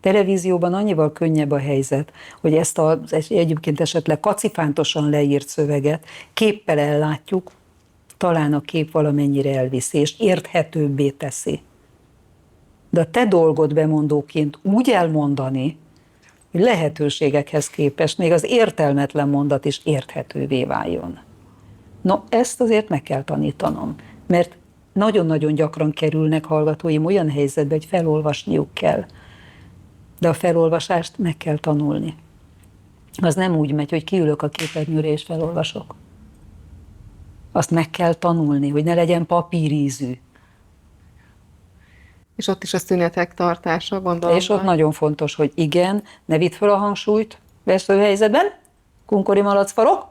Televízióban annyival könnyebb a helyzet, hogy ezt egyébként esetleg kacifántosan leírt szöveget képpel ellátjuk, talán a kép valamennyire elviszi, és érthetőbbé teszi. De a te dolgod bemondóként úgy elmondani, hogy lehetőségekhez képest még az értelmetlen mondat is érthetővé váljon. No, ezt azért meg kell tanítanom, mert nagyon-nagyon gyakran kerülnek hallgatóim olyan helyzetbe, hogy felolvasniuk kell. De a felolvasást meg kell tanulni. Az nem úgy megy, hogy kiülök a képernyőre és felolvasok. Azt meg kell tanulni, hogy ne legyen papírízű. És ott is a szünetek tartása, gondolom. És ott nagyon fontos, hogy igen, ne vidd föl a hangsúlyt veszőhelyzetben, kunkori malacfarok,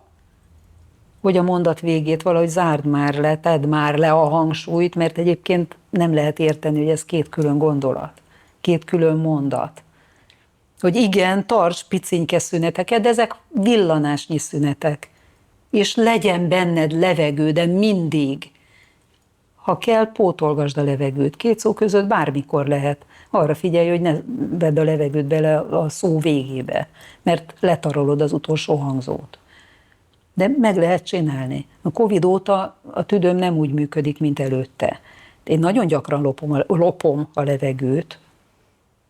hogy a mondat végét valahogy zárd már le, tedd már le a hangsúlyt, mert egyébként nem lehet érteni, hogy ez 2 külön gondolat, 2 külön mondat. Hogy igen, tarts picinke szüneteket, de ezek villanásnyi szünetek. És legyen benned levegő, de mindig. Ha kell, pótolgasd a levegőt. 2 szó között bármikor lehet. Arra figyelj, hogy ne vedd a levegőt bele a szó végébe, mert letarolod az utolsó hangzót. De meg lehet csinálni. A Covid óta a tüdőm nem úgy működik, mint előtte. Én nagyon gyakran lopom a levegőt,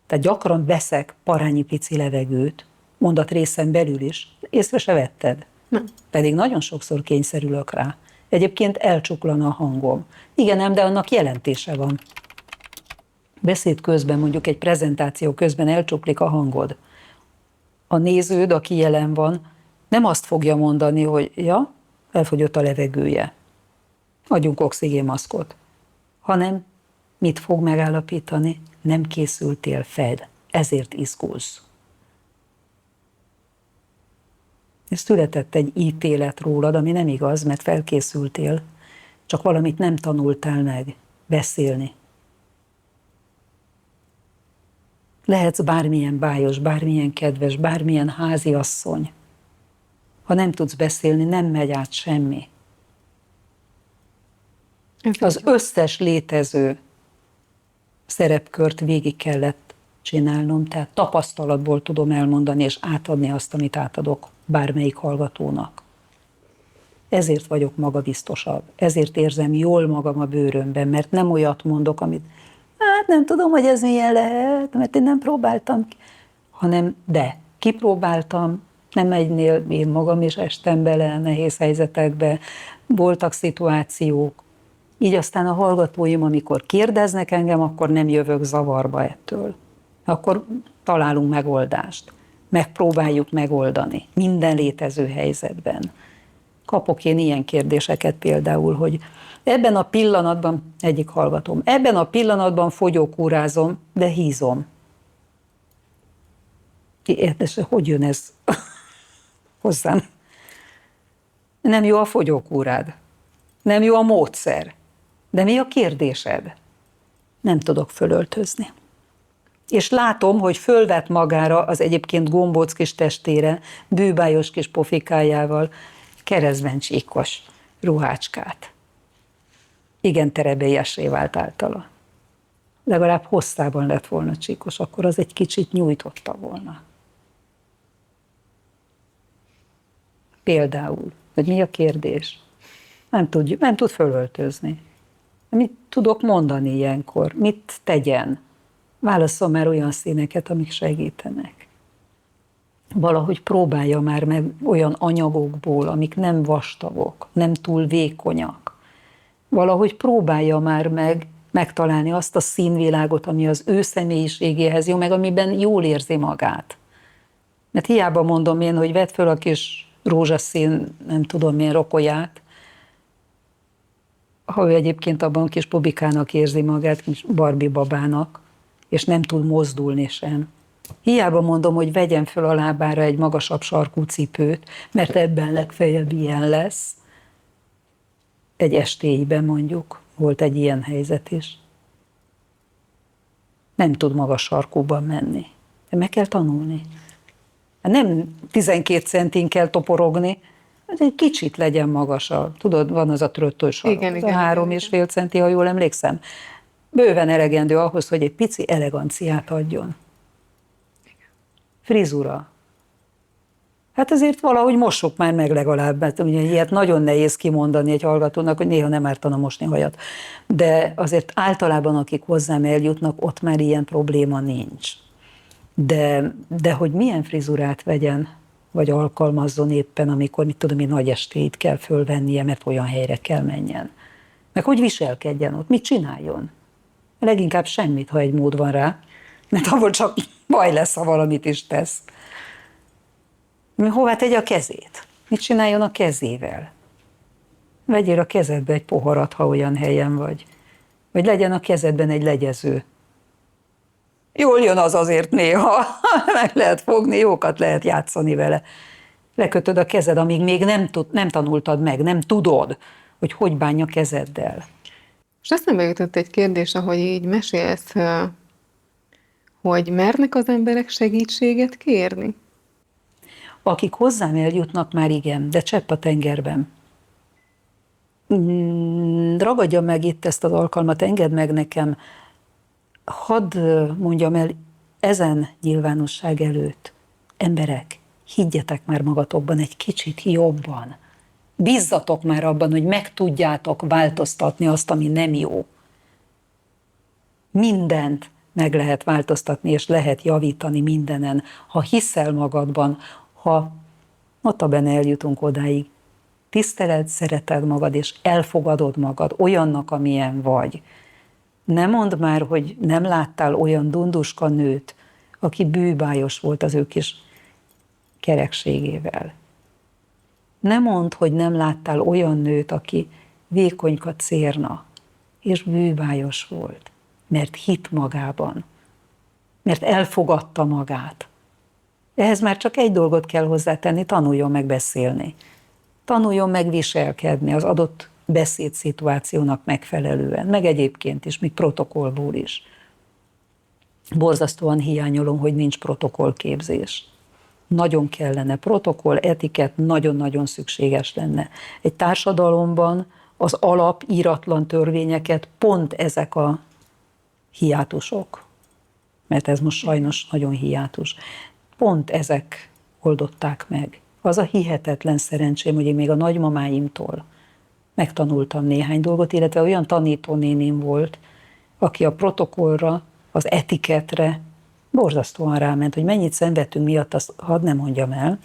tehát gyakran veszek parányi pici levegőt, mondatrészen belül is. Észre se vetted? Nem. Pedig nagyon sokszor kényszerülök rá. Egyébként elcsuklan a hangom. Igen, ám, de annak jelentése van. Beszéd közben, mondjuk egy prezentáció közben elcsuklik a hangod. A néződ, aki jelen van, nem azt fogja mondani, hogy ja, elfogyott a levegője, adjunk oxigénmaszkot, hanem mit fog megállapítani? Nem készültél fel, ezért izgulsz. És született egy ítélet rólad, ami nem igaz, mert felkészültél, csak valamit nem tanultál meg beszélni. Lehetsz bármilyen bájos, bármilyen kedves, bármilyen háziasszony. Ha nem tudsz beszélni, nem megy át semmi. Az összes létező szerepkört végig kellett csinálnom, tehát tapasztalatból tudom elmondani és átadni azt, amit átadok bármelyik hallgatónak. Ezért vagyok magabiztosabb, ezért érzem jól magam a bőrömben, mert nem olyat mondok, amit hát nem tudom, hogy ez milyen lehet, mert én nem próbáltam, hanem de, kipróbáltam, nem egynél én magam is estem bele nehéz helyzetekbe, voltak szituációk, így aztán a hallgatóim, amikor kérdeznek engem, akkor nem jövök zavarba ettől. Akkor találunk megoldást, megpróbáljuk megoldani minden létező helyzetben. Kapok én ilyen kérdéseket például, hogy ebben a pillanatban, egyik hallgatóm, ebben a pillanatban fogyókúrázom, de hízom. Érdekes, hogy jön ez hozzám? Nem jó a fogyókúrád, nem jó a módszer, de mi a kérdésed? Nem tudok fölöltözni. És látom, hogy fölvett magára az egyébként gombóc kis testére, bűbájos kis pofikájával keresztben csíkos ruhácskát. Igen terebélyessé vált általa. Legalább hosszában lett volna csíkos, akkor az egy kicsit nyújtotta volna. Például, hogy mi a kérdés? Nem tud fölöltözni. Mit tudok mondani ilyenkor? Mit tegyen? Válasszol már olyan színeket, amik segítenek. Valahogy próbálja már meg olyan anyagokból, amik nem vastagok, nem túl vékonyak. Valahogy próbálja már meg megtalálni azt a színvilágot, ami az ő személyiségéhez jó, meg amiben jól érzi magát. Mert hiába mondom én, hogy vedd föl a kis rózsaszín, nem tudom milyen rokolyát, ha ő egyébként abban a kis bobikának érzi magát, kis Barbie babának, és nem tud mozdulni sem. Hiába mondom, hogy vegyen föl a lábára egy magasabb sarkú cipőt, mert ebben legfeljebb ilyen lesz. Egy estélyben mondjuk, volt egy ilyen helyzet is. Nem tud magas sarkúban menni. De meg kell tanulni. Nem 12 centin kell toporogni, egy kicsit legyen magasabb. Tudod, van az a tröttös sarok. Igen, az igen, a 3,5 centi, ha jól emlékszem. Bőven elegendő ahhoz, hogy egy pici eleganciát adjon. Frizura. Hát azért valahogy mossuk már meg legalább, mert ugye ilyet nagyon nehéz kimondani egy hallgatónak, hogy néha nem ártana mosni hajat. De azért általában, akik hozzám eljutnak, ott már ilyen probléma nincs. De hogy milyen frizurát vegyen, vagy alkalmazzon éppen, amikor, mit tudom én, nagy estélyt kell fölvennie, mert olyan helyre kell menjen. Meg hogy viselkedjen ott, mit csináljon. Leginkább semmit, ha egy mód van rá, mert abból csak baj lesz, ha valamit is tesz. Hová tegye a kezét? Mit csináljon a kezével? Vegyél a kezedbe egy poharat, ha olyan helyen vagy. Vagy legyen a kezedben egy legyező. Jól jön az azért néha, meg lehet fogni, jókat lehet játszani vele. Lekötöd a kezed, amíg még nem tanultad meg, nem tudod, hogy bánj a kezeddel. És eszembe jutott egy kérdés, ahogy így mesélsz, hogy mernek az emberek segítséget kérni? Akik hozzám eljutnak, már igen, de csepp a tengerben. Ragadja meg itt ezt az alkalmat, engedd meg nekem hadd mondjam el ezen nyilvánosság előtt, emberek, higgyetek már magatokban egy kicsit jobban. Bízzatok már abban, hogy meg tudjátok változtatni azt, ami nem jó. Mindent meg lehet változtatni, és lehet javítani mindenen, ha hiszel magadban, ha notabene eljutunk odáig, tiszteled, szereted magad, és elfogadod magad olyannak, amilyen vagy. Ne mondd már, hogy nem láttál olyan dunduska nőt, aki bűbájos volt az ő kis kerekségével. Ne mondd, hogy nem láttál olyan nőt, aki vékonyka cérna, és bűbájos volt, mert hitt magában, mert elfogadta magát. Ehhez már csak egy dolgot kell hozzátenni, tanuljon meg beszélni. Tanuljon meg viselkedni az adott beszédszituációnak megfelelően, meg egyébként is, még protokollból is. Borzasztóan hiányolom, hogy nincs protokollképzés. Nagyon kellene protokoll, etikett, nagyon-nagyon szükséges lenne. Egy társadalomban az alap íratlan törvényeket pont ezek a hiátusok, mert ez most sajnos nagyon hiátus, pont ezek oldották meg. Az a hihetetlen szerencsém, hogy én még a nagymamáimtól megtanultam néhány dolgot, illetve olyan tanítónéném volt, aki a protokollra, az etiketre borzasztóan ráment, hogy mennyit szenvedtünk miatt, azt hadd nem mondjam el,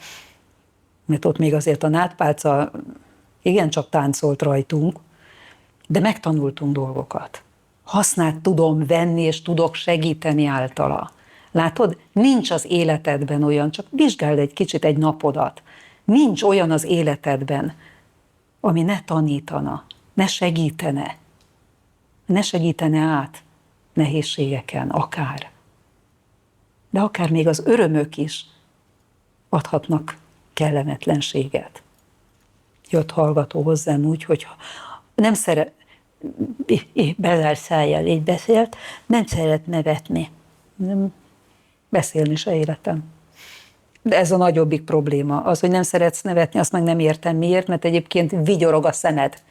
mert ott még azért a nádpálca igencsak táncolt rajtunk, de megtanultunk dolgokat. Hasznát tudom venni, és tudok segíteni általa. Látod, nincs az életedben olyan, csak vizsgáld egy kicsit egy napodat, nincs olyan az életedben, ami ne tanítana, ne segítene át nehézségeken, akár. De akár még az örömök is adhatnak kellemetlenséget. Jött hallgató hozzám úgy, hogy nem szeret, bezárt szájjal így beszélt, nem szeret nevetni. Nem beszélni se életem. De ez a nagyobbik probléma. Az, hogy nem szeretsz nevetni, azt meg nem értem miért, mert egyébként vigyorog a szemed.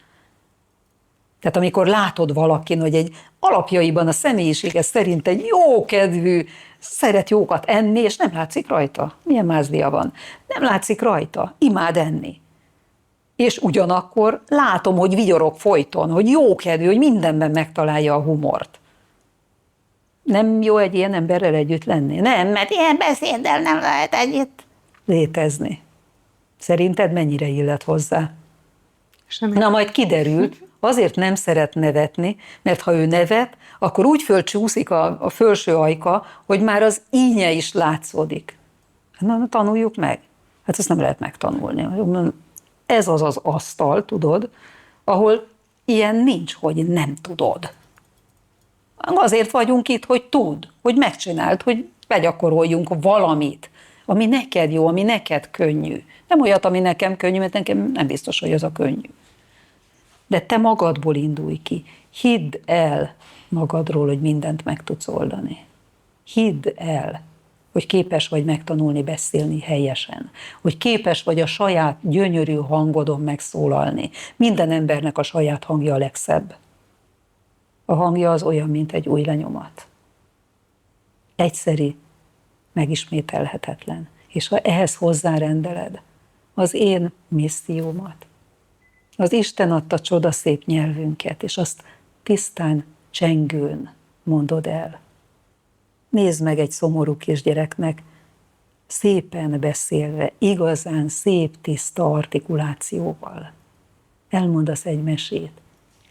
Tehát amikor látod valakin, hogy egy alapjaiban a személyisége szerint egy jókedvű, szeret jókat enni, és nem látszik rajta. Milyen mázlia van? Nem látszik rajta. Imád enni. És ugyanakkor látom, hogy vigyorog folyton, hogy jókedvű, hogy mindenben megtalálja a humort. Nem jó egy ilyen emberrel együtt lenni? Nem, mert ilyen beszéddel nem lehet együtt létezni. Szerinted mennyire illet hozzá? Semmi. Na majd kiderült, azért nem szeret nevetni, mert ha ő nevet, akkor úgy fölcsúszik a felső ajka, hogy már az ínye is látszódik. Na, tanuljuk meg. Hát ezt nem lehet megtanulni. Ez az az asztal, tudod, ahol ilyen nincs, hogy nem tudod. Azért vagyunk itt, hogy tudd, hogy megcsináld, hogy begyakoroljunk valamit, ami neked jó, ami neked könnyű. Nem olyat, ami nekem könnyű, mert nekem nem biztos, hogy az a könnyű. De te magadból indulj ki. Hidd el magadról, hogy mindent meg tudsz oldani. Hidd el, hogy képes vagy megtanulni beszélni helyesen, hogy képes vagy a saját gyönyörű hangodon megszólalni. Minden embernek a saját hangja a legszebb. A hangja az olyan, mint egy új lenyomat. Egyszeri, megismételhetetlen. És ha ehhez hozzárendeled az én missziómat, az Isten adta csodaszép nyelvünket, és azt tisztán, csengőn mondod el. Nézd meg egy szomorú kisgyereknek, szépen beszélve, igazán szép, tiszta artikulációval. Elmondasz egy mesét,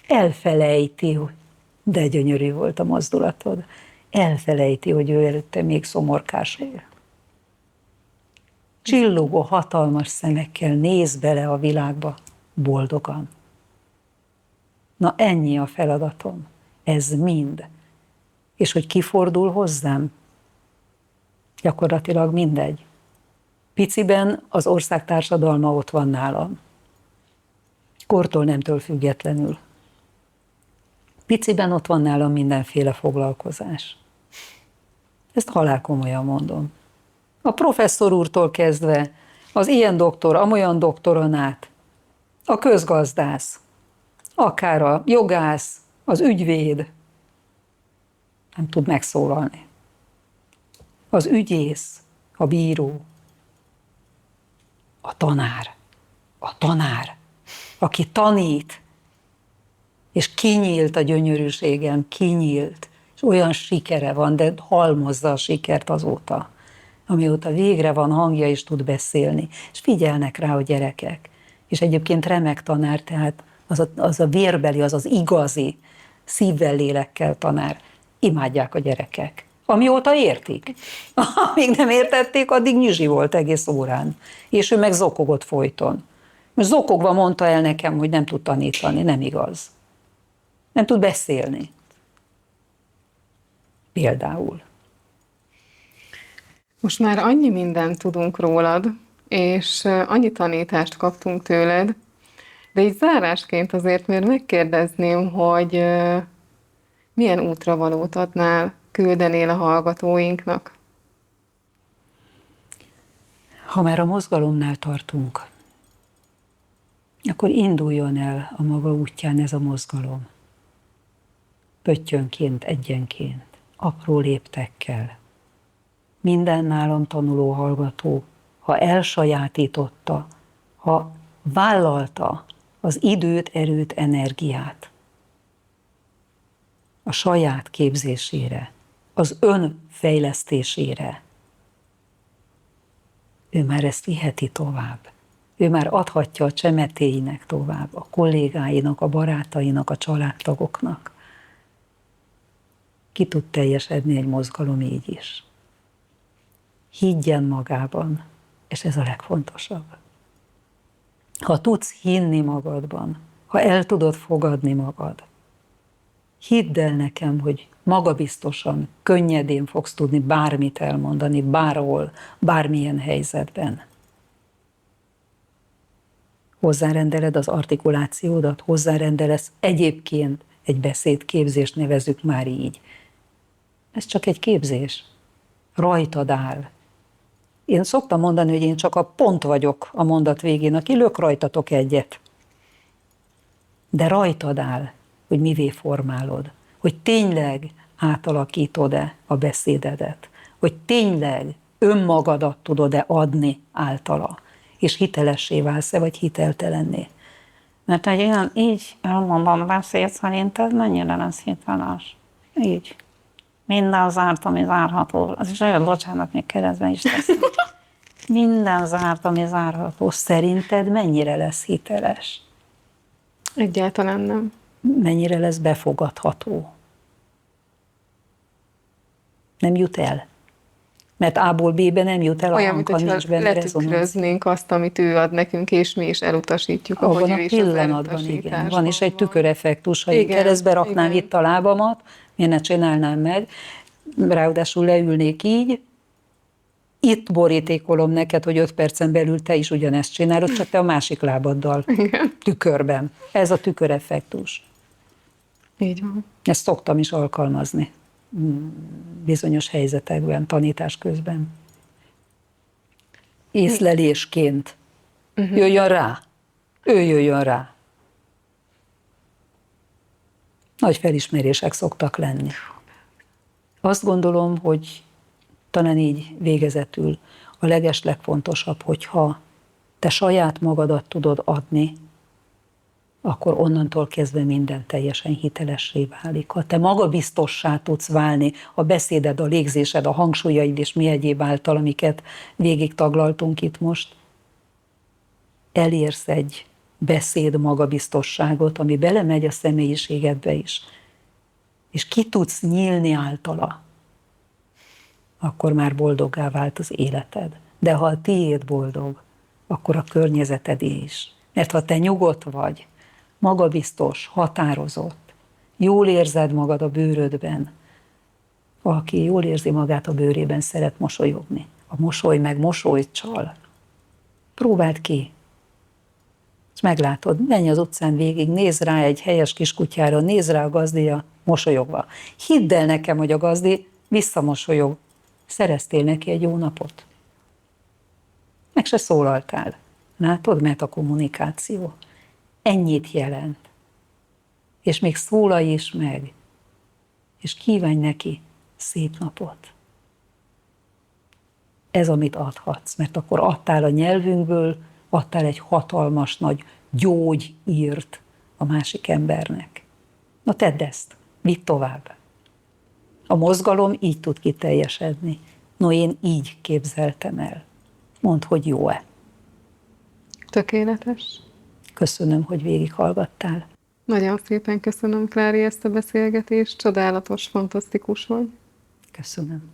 elfelejti, hogy de gyönyörű volt a mozdulatod, elfelejti, hogy ő előtte még szomorkás volt. Csillogó, hatalmas szemekkel néz bele a világba boldogan. Na ennyi a feladatom, ez mind. És hogy kifordul hozzám? Gyakorlatilag mindegy. Piciben az ország társadalma ott van nálam. Kortól nemtől függetlenül. Piciben ott van nálam mindenféle foglalkozás. Ezt halálkomolyan mondom. A professzor úrtól kezdve, az ilyen doktor, amolyan doktoron át, a közgazdász, akár a jogász, az ügyvéd. nem tud megszólalni. Az ügyész, a bíró, a tanár, aki tanít, és kinyílt a gyönyörűségem, kinyílt, és olyan sikere van, de halmozza a sikert azóta, amióta végre van hangja, és tud beszélni, és figyelnek rá a gyerekek. És egyébként remek tanár, tehát az a vérbeli, az igazi, szívvel, lélekkel tanár. Imádják a gyerekek. Amióta értik. Amíg nem értették, addig nyüzsi volt egész órán. És ő meg zokogott folyton. Most zokogva mondta el nekem, hogy nem tud tanítani. Nem igaz. Nem tud beszélni. Például. Most már annyi mindent tudunk rólad, és annyi tanítást kaptunk tőled, de így zárásként azért még megkérdezném, hogy milyen útravalót adnál, küldenél a hallgatóinknak? Ha már a mozgalomnál tartunk, akkor induljon el a maga útján ez a mozgalom. Pöttyönként, egyenként, apró léptekkel. Minden nálam tanuló hallgató, ha elsajátította, ha vállalta az időt, erőt, energiát a saját képzésére, az önfejlesztésére, ő már ezt viheti tovább. Ő már adhatja a csemetéinek tovább, a kollégáinak, a barátainak, a családtagoknak. Ki tud teljesedni egy mozgalom így is. Higgyen magában, és ez a legfontosabb. Ha tudsz hinni magadban, ha el tudod fogadni magad, hidd el nekem, hogy magabiztosan, könnyedén fogsz tudni bármit elmondani, bárhol, bármilyen helyzetben. Hozzárendeled az artikulációdat, hozzárendelesz egyébként egy beszédképzést, nevezzük már így. Ez csak egy képzés. Rajtad áll. Én szoktam mondani, hogy én csak a pont vagyok a mondat végén, aki lök rajtatok egyet. De rajtad áll, hogy mivé formálod, hogy tényleg átalakítod-e a beszédedet, hogy tényleg önmagadat tudod-e adni általa, és hitelessé válsz-e, vagy hiteltelenné. Mert egy olyan így elmondom beszéd, szerinted mennyire lesz hiteles? Így. Minden zárt, ami zárható. Az is olyan, bocsánat, még keresztben is teszem. Minden zárt, ami zárható. Szerinted mennyire lesz hiteles? Egyáltalán nem. Mennyire lesz befogadható? Nem jut el. Mert A-ból B-be nem jut el, Olyan, a mintha nincs benne rezonancia. letükröznénk azt, amit ő ad nekünk, és mi is elutasítjuk, Abban ahogy a ő is pillanatban, igen. Van is egy tüköreffektus, ha én Igen, keresztbe raknám igen. itt a lábamat, miért ne csinálnám meg, ráadásul leülnék így, itt borítékolom neked, hogy 5 percen belül te is ugyanezt csinálod, csak te a másik lábaddal, tükörben. Ez a tüköreffektus. Így van. Ezt szoktam is alkalmazni bizonyos helyzetekben, tanítás közben. Észlelésként. Jöjjön rá. Ő jöjjön rá. Nagy felismerések szoktak lenni. Azt gondolom, hogy talán így végezetül a legeslegfontosabb, hogyha te saját magadat tudod adni, akkor onnantól kezdve minden teljesen hitelessé válik. Ha te magabiztossá tudsz válni, a beszéded, a légzésed, a hangsúlyaid és mi egyéb által, amiket végig taglaltunk itt most, elérsz egy beszéd magabiztosságot, ami belemegy a személyiségedbe is, és ki tudsz nyílni általa, akkor már boldoggá vált az életed. De ha a tiéd boldog, akkor a környezetedé is. Mert ha te nyugodt vagy, magabiztos, határozott, jól érzed magad a bőrödben, aki jól érzi magát a bőrében, szeret mosolyogni. A mosoly meg mosolyt csal. Próbáld ki. És meglátod, menj az utcán végig, nézd rá egy helyes kiskutyára, nézd rá a gazdija, mosolyogva. Hidd el nekem, hogy a gazdi visszamosolyog. Szereztél neki egy jó napot. Meg se szólaltál. Látod, mert a kommunikáció ennyit jelent. És még szólalj is meg. és kívánj neki szép napot. Ez, amit adhatsz, mert akkor adtál a nyelvünkből, adtál egy hatalmas nagy gyógyírt a másik embernek. Na tedd ezt, vidd tovább. A mozgalom így tud kiteljesedni. No, én így képzeltem el. Mondd, hogy jó-e. Tökéletes. Köszönöm, hogy végighallgattál. Nagyon szépen köszönöm, Klári, ezt a beszélgetést. Csodálatos, fantasztikus volt. Köszönöm.